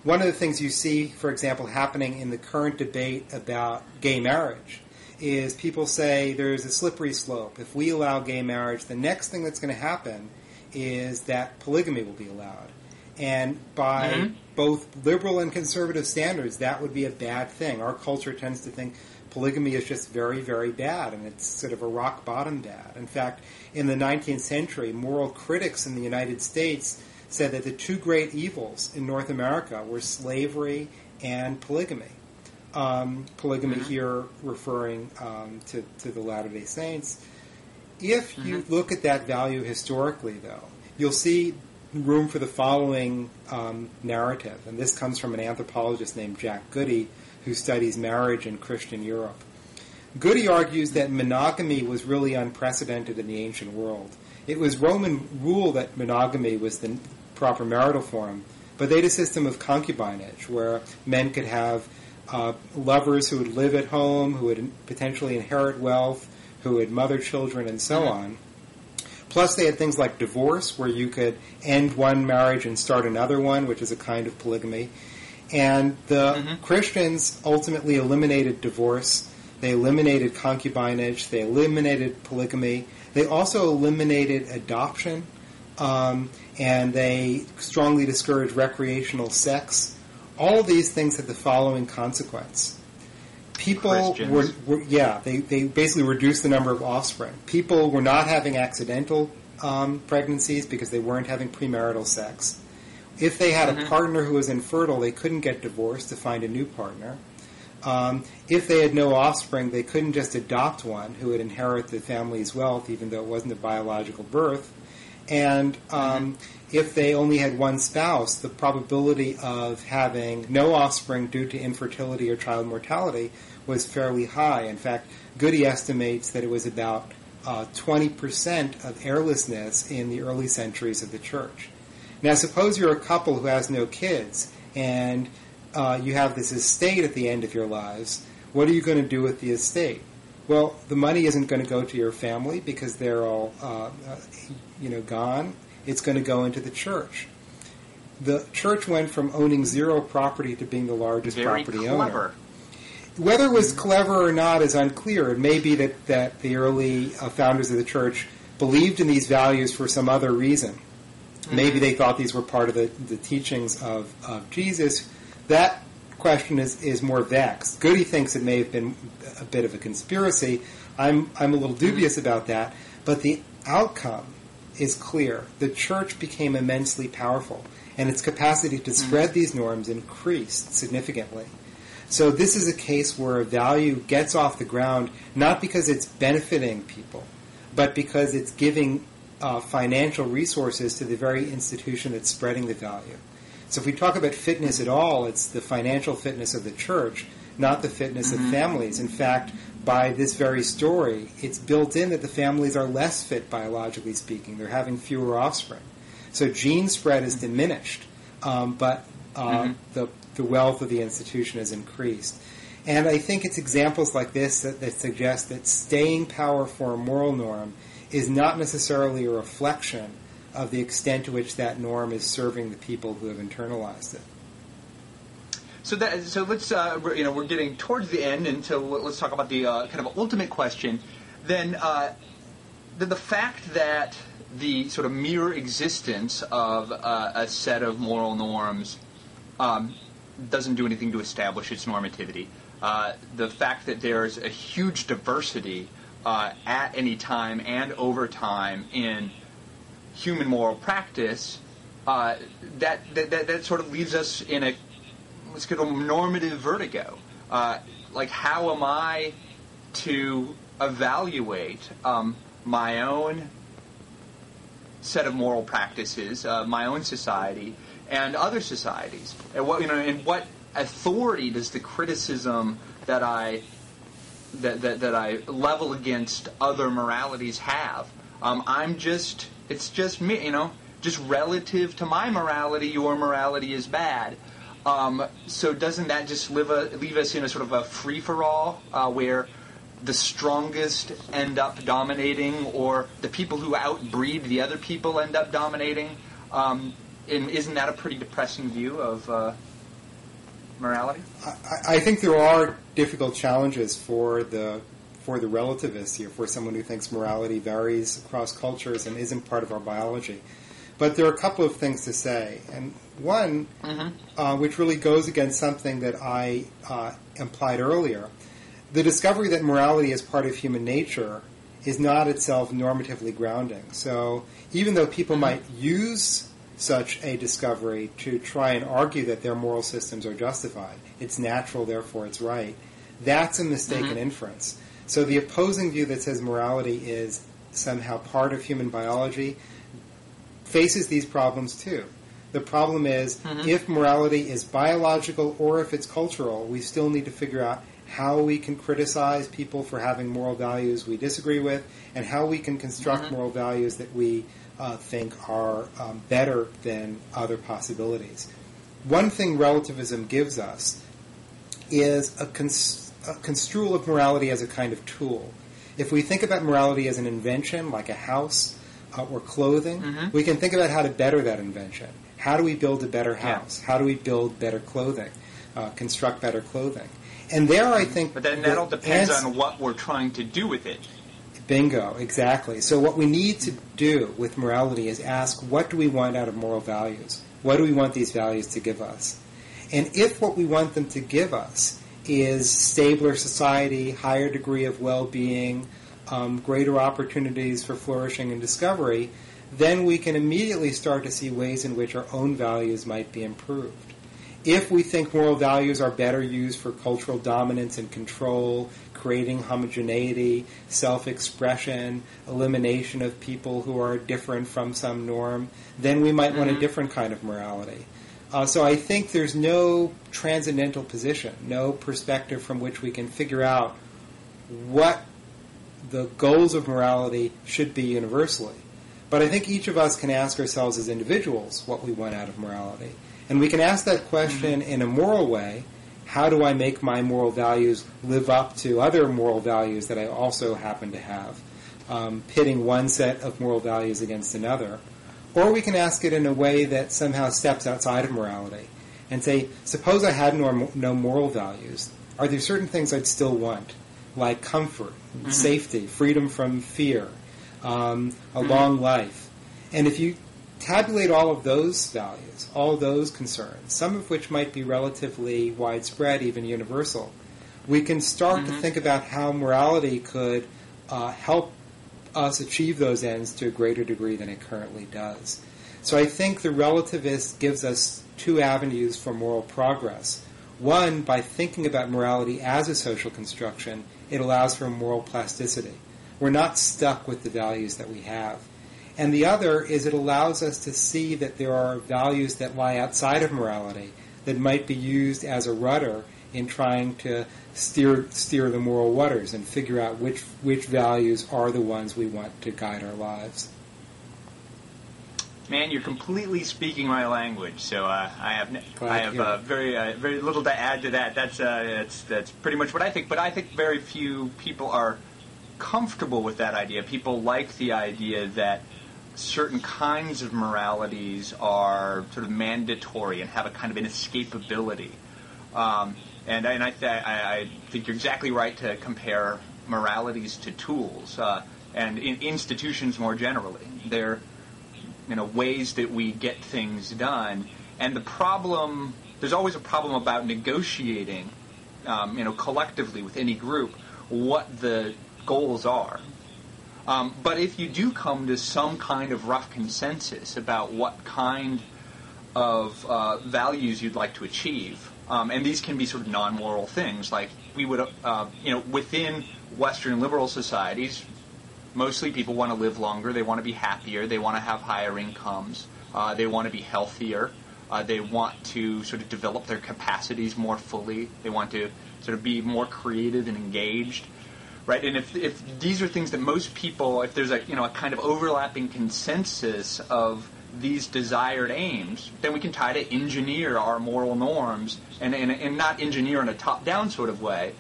one of the things you see, for example, happening in the current debate about gay marriage is people say there's a slippery slope. If we allow gay marriage, the next thing that's going to happen is that polygamy will be allowed. And by both liberal and conservative standards, that would be a bad thing. Our culture tends to think polygamy is just very, very bad, and it's sort of a rock bottom bad. In fact, in the 19th century, moral critics in the United States said that the two great evils in North America were slavery and polygamy. Polygamy here referring to the Latter-day Saints. If you look at that value historically, though, you'll see room for the following narrative, and this comes from an anthropologist named Jack Goody, who studies marriage in Christian Europe. Goody argues that monogamy was really unprecedented in the ancient world. It was Roman rule that monogamy was the proper marital form, but they had a system of concubinage where men could have lovers who would live at home, who would potentially inherit wealth, who would mother children, and so on. Plus, they had things like divorce, where you could end one marriage and start another one, which is a kind of polygamy. And the Christians ultimately eliminated divorce. They eliminated concubinage. They eliminated polygamy. They also eliminated adoption. And they strongly discouraged recreational sex. All of these things had the following consequence. People they basically reduced the number of offspring. People were not having accidental pregnancies because they weren't having premarital sex. If they had a partner who was infertile, they couldn't get divorced to find a new partner. If they had no offspring, they couldn't just adopt one who would inherit the family's wealth, even though it wasn't a biological birth. And if they only had one spouse, the probability of having no offspring due to infertility or child mortality was fairly high. In fact, Goody estimates that it was about 20% of heirlessness in the early centuries of the church. Now, suppose you're a couple who has no kids, and you have this estate at the end of your lives. What are you going to do with the estate? Well, the money isn't going to go to your family because they're all gone. It's going to go into the church. The church went from owning zero property to being the largest property owner. Whether it was clever or not is unclear. It may be that the early founders of the church believed in these values for some other reason. Maybe they thought these were part of the teachings of Jesus. That question is more vexed. Goody thinks it may have been a bit of a conspiracy. I'm a little dubious about that. But the outcome is clear. The church became immensely powerful, and its capacity to spread these norms increased significantly. So this is a case where a value gets off the ground not because it's benefiting people, but because it's giving financial resources to the very institution that's spreading the value. So if we talk about fitness at all, it's the financial fitness of the church, not the fitness of families. In fact, by this very story, it's built in that the families are less fit biologically speaking. They're having fewer offspring. So gene spread is diminished, but the wealth of the institution has increased. And I think it's examples like this that suggest that staying power for a moral norm is not necessarily a reflection of the extent to which that norm is serving the people who have internalized it. So let's we're getting towards the end, and so let's talk about the kind of ultimate question. Then the fact that the sort of mere existence of a set of moral norms doesn't do anything to establish its normativity. The fact that there's a huge diversity at any time and over time in human moral practice, that sort of leaves us in a normative vertigo. Like, how am I to evaluate my own set of moral practices, my own society, and other societies? And what authority does the criticism that I level against other moralities have? It's just me, just relative to my morality, your morality is bad. So doesn't that just leave us in a sort of a free-for-all where the strongest end up dominating, or the people who outbreed the other people end up dominating? And isn't that a pretty depressing view of morality? I think there are difficult challenges for the relativist here, for someone who thinks morality varies across cultures and isn't part of our biology. But there are a couple of things to say. And one, which really goes against something that I implied earlier, the discovery that morality is part of human nature is not itself normatively grounding. So even though people might use such a discovery to try and argue that their moral systems are justified, it's natural, therefore it's right, that's a mistaken inference. So the opposing view that says morality is somehow part of human biology faces these problems too. The problem is, if morality is biological or if it's cultural, we still need to figure out how we can criticize people for having moral values we disagree with, and how we can construct moral values that we think are better than other possibilities. One thing relativism gives us is a construal of morality as a kind of tool. If we think about morality as an invention, like a house, or clothing, Mm-hmm. we can think about how to better that invention. How do we build a better house? How do we build better clothing, construct better clothing? And there, I think... But then that all depends on what we're trying to do with it. Bingo, exactly. So what we need to do with morality is ask, what do we want out of moral values? What do we want these values to give us? And if what we want them to give us is stabler society, higher degree of well-being, greater opportunities for flourishing and discovery, then we can immediately start to see ways in which our own values might be improved. If we think moral values are better used for cultural dominance and control, creating homogeneity, self-expression, elimination of people who are different from some norm, then we might want a different kind of morality. So I think there's no transcendental position, no perspective from which we can figure out what the goals of morality should be universally. But I think each of us can ask ourselves as individuals what we want out of morality. And we can ask that question in a moral way. How do I make my moral values live up to other moral values that I also happen to have? Pitting one set of moral values against another. Or we can ask it in a way that somehow steps outside of morality and say, suppose I had no moral values. Are there certain things I'd still want, like comfort, safety, freedom from fear, a long life? And if you tabulate all of those values, all of those concerns, some of which might be relatively widespread, even universal, we can start to think about how morality could help us achieve those ends to a greater degree than it currently does. So I think the relativist gives us two avenues for moral progress. One, by thinking about morality as a social construction, it allows for moral plasticity. We're not stuck with the values that we have. And the other is it allows us to see that there are values that lie outside of morality that might be used as a rudder in trying to steer the moral waters and figure out which values are the ones we want to guide our lives. Man, you're completely speaking my language, so I have very little to add to that. That's pretty much what I think. But I think very few people are comfortable with that idea. People like the idea that certain kinds of moralities are sort of mandatory and have a kind of inescapability. And I think you're exactly right to compare moralities to tools and in institutions more generally. They're ways that we get things done. And the problem, there's always a problem about negotiating, collectively with any group, what the goals are. But if you do come to some kind of rough consensus about what kind of values you'd like to achieve, and these can be sort of non-moral things, like we would, within Western liberal societies, mostly people want to live longer, they want to be happier, they want to have higher incomes, they want to be healthier, they want to sort of develop their capacities more fully, they want to sort of be more creative and engaged. Right, and if these are things that most people, if there's a kind of overlapping consensus of these desired aims, then we can try to engineer our moral norms, and not engineer in a top-down sort of way,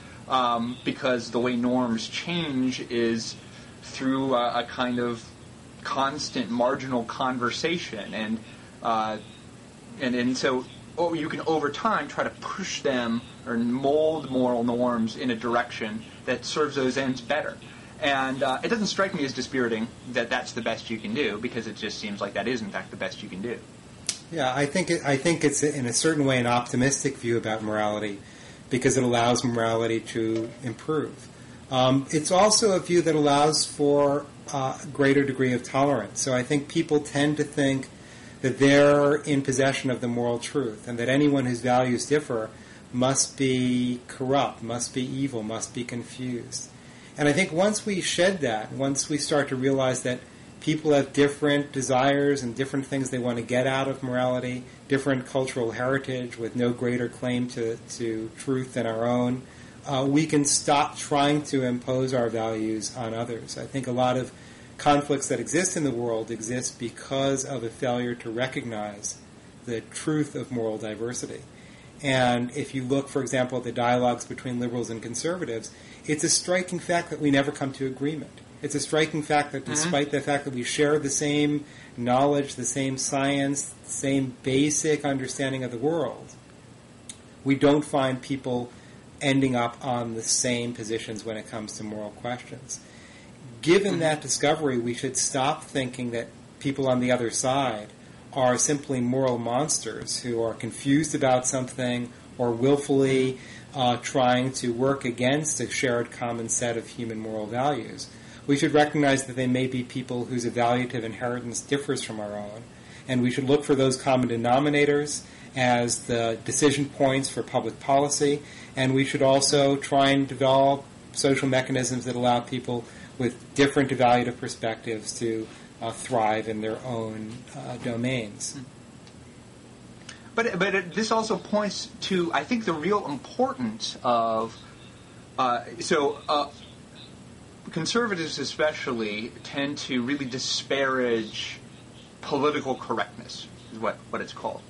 because the way norms change is through a kind of constant marginal conversation, and so you can over time try to push them or mold moral norms in a direction that serves those ends better. And it doesn't strike me as dispiriting that that's the best you can do, because it just seems like that is, in fact, the best you can do. Yeah, I think it's in a certain way an optimistic view about morality, because it allows morality to improve. It's also a view that allows for a greater degree of tolerance. So I think people tend to think that they're in possession of the moral truth, and that anyone whose values differ must be corrupt, must be evil, must be confused. And I think once we shed that, once we start to realize that people have different desires and different things they want to get out of morality, different cultural heritage with no greater claim to truth than our own, we can stop trying to impose our values on others. I think a lot of conflicts that exist in the world exist because of a failure to recognize the truth of moral diversity. And if you look, for example, at the dialogues between liberals and conservatives, it's a striking fact that we never come to agreement. It's a striking fact that despite the fact that we share the same knowledge, the same science, the same basic understanding of the world, we don't find people ending up on the same positions when it comes to moral questions. Given that discovery, we should stop thinking that people on the other side are simply moral monsters who are confused about something or willfully trying to work against a shared common set of human moral values. We should recognize that they may be people whose evaluative inheritance differs from our own, and we should look for those common denominators as the decision points for public policy, and we should also try and develop social mechanisms that allow people with different evaluative perspectives to thrive in their own domains. But this also points to, I think, the real importance of conservatives especially tend to really disparage political correctness, is what it's called.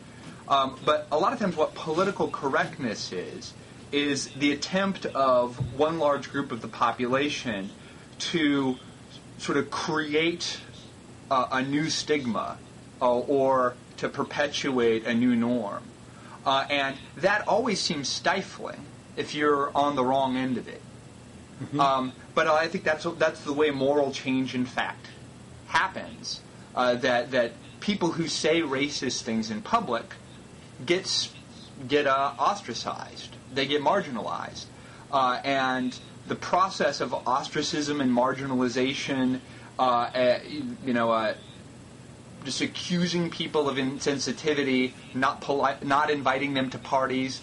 But a lot of times what political correctness is the attempt of one large group of the population to sort of create a new stigma or to perpetuate a new norm. And that always seems stifling if you're on the wrong end of it. But I think that's the way moral change, in fact, happens. That people who say racist things in public get ostracized. They get marginalized, and the process of ostracism and marginalization, just accusing people of insensitivity, not inviting them to parties.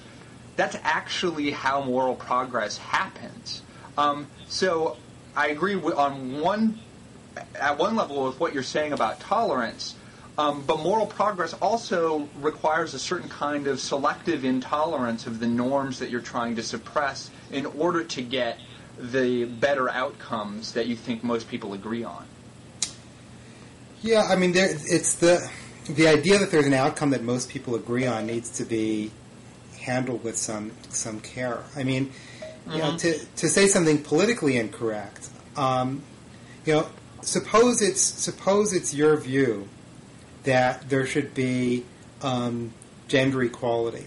That's actually how moral progress happens. So I agree at one level with what you're saying about tolerance, but moral progress also requires a certain kind of selective intolerance of the norms that you're trying to suppress in order to get the better outcomes that you think most people agree on. Yeah, I mean, it's the idea that there's an outcome that most people agree on needs to be handled with some care. I mean, you know, to say something politically incorrect, suppose it's your view that there should be gender equality.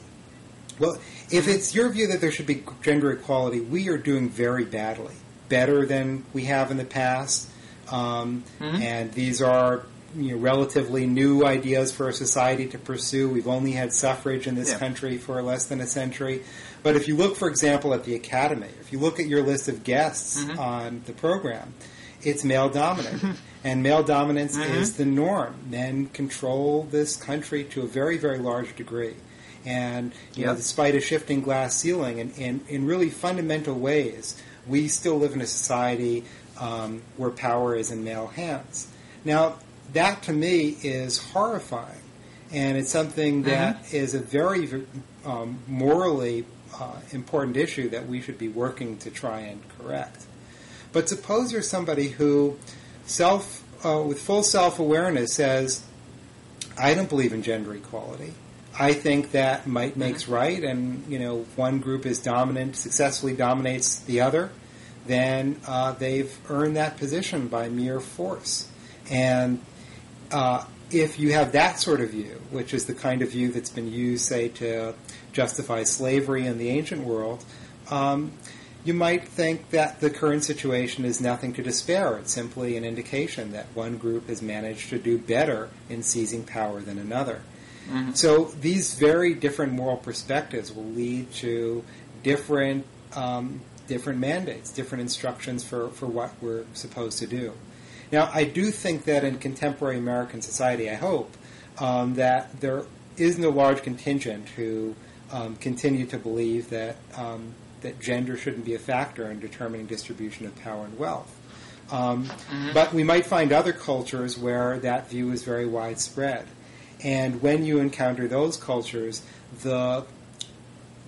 Well, if it's your view that there should be gender equality, we are doing very badly, better than we have in the past. And these are relatively new ideas for a society to pursue. We've only had suffrage in this country for less than a century. But if you look, for example, at the Academy, if you look at your list of guests on the program, it's male-dominant. And male dominance is the norm. Men control this country to a very, very large degree. And despite a shifting glass ceiling, and in really fundamental ways, we still live in a society where power is in male hands. Now, that to me is horrifying, and it's something that is a very morally important issue that we should be working to try and correct. But suppose you're somebody who, with full self-awareness, says, I don't believe in gender equality. I think that might makes right, and one group is dominant, successfully dominates the other, then they've earned that position by mere force. And if you have that sort of view, which is the kind of view that's been used, say, to justify slavery in the ancient world, you might think that the current situation is nothing to despair. It's simply an indication that one group has managed to do better in seizing power than another. So these very different moral perspectives will lead to different mandates, different instructions for what we're supposed to do. Now, I do think that in contemporary American society, I hope, that there isn't a large contingent who continue to believe that gender shouldn't be a factor in determining distribution of power and wealth. But we might find other cultures where that view is very widespread. And when you encounter those cultures, the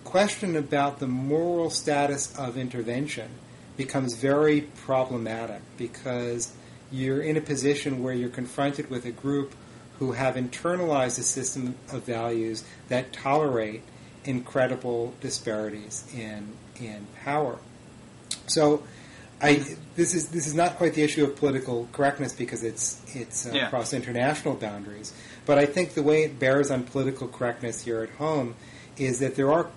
question about the moral status of intervention becomes very problematic, because you're in a position where you're confronted with a group who have internalized a system of values that tolerate incredible disparities in power. So, this is not quite the issue of political correctness because it's across international boundaries. But I think the way it bears on political correctness here at home is that there are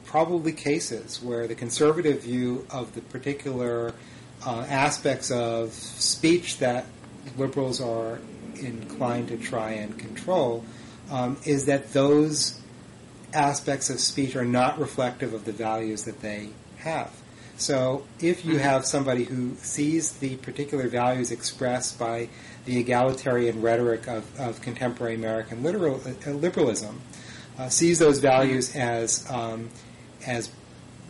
probably cases where the conservative view of the particular aspects of speech that liberals are inclined to try and control is that those aspects of speech are not reflective of the values that they have. So if you have somebody who sees the particular values expressed by the egalitarian rhetoric of contemporary American liberalism, sees those values as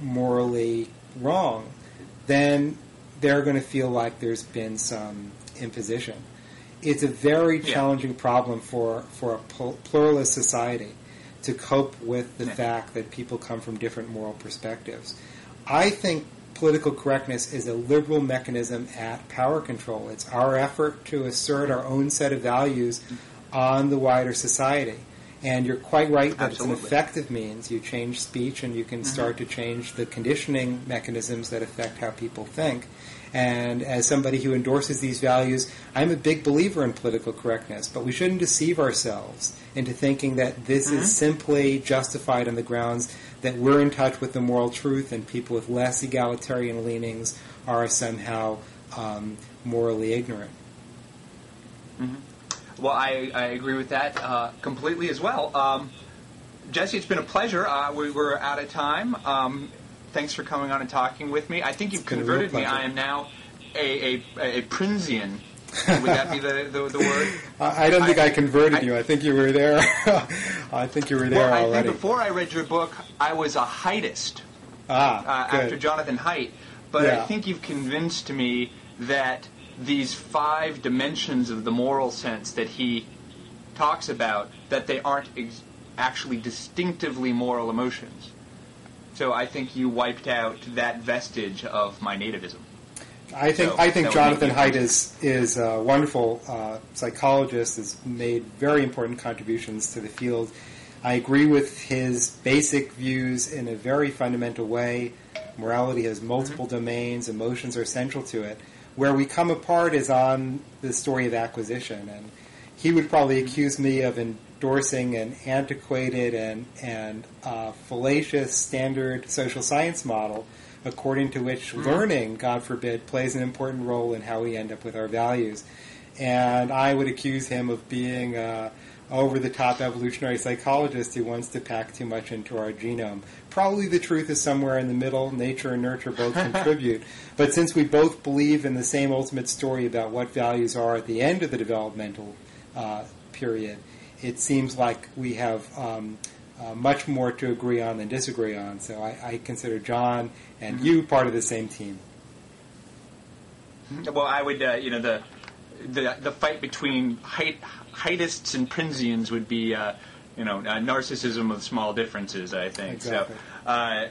morally wrong, then they're going to feel like there's been some imposition. It's a very challenging problem for a pluralist society to cope with the fact that people come from different moral perspectives. I think political correctness is a liberal mechanism at power control. It's our effort to assert our own set of values on the wider society. And you're quite right that it's an effective means. You change speech and you can start to change the conditioning mechanisms that affect how people think. And as somebody who endorses these values, I'm a big believer in political correctness, but we shouldn't deceive ourselves into thinking that this is simply justified on the grounds that we're in touch with the moral truth and people with less egalitarian leanings are somehow morally ignorant. Well, I agree with that completely as well. Jesse, it's been a pleasure. We're out of time. Thanks for coming on and talking with me. I think you've converted me. I am now a Prinzian. Would that be the word? I don't think I converted you. I think you were there. I think you were there already. I think before I read your book, I was a Haidist after Jonathan Haidt. But I think you've convinced me that these 5 dimensions of the moral sense that he talks about, that they aren't actually distinctively moral emotions. So I think you wiped out that vestige of my nativism. I think Jonathan Haidt is a wonderful psychologist, has made very important contributions to the field. I agree with his basic views in a very fundamental way. Morality has multiple domains. Emotions are central to it. Where we come apart is on the story of acquisition. And he would probably accuse me of endorsing an antiquated and fallacious standard social science model according to which learning, God forbid, plays an important role in how we end up with our values. And I would accuse him of being over-the-top evolutionary psychologist who wants to pack too much into our genome. Probably the truth is somewhere in the middle. Nature and nurture both contribute. But since we both believe in the same ultimate story about what values are at the end of the developmental period, it seems like we have much more to agree on than disagree on. So I consider John and you part of the same team. Well, I would, the fight between Haidists and Prinzians would be, narcissism of small differences, I think. Exactly. So,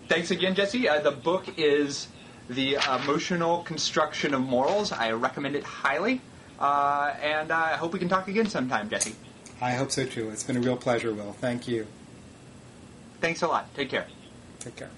thanks again, Jesse. The book is The Emotional Construction of Morals. I recommend it highly. And I hope we can talk again sometime, Jesse. I hope so, too. It's been a real pleasure, Will. Thank you. Thanks a lot. Take care. Take care.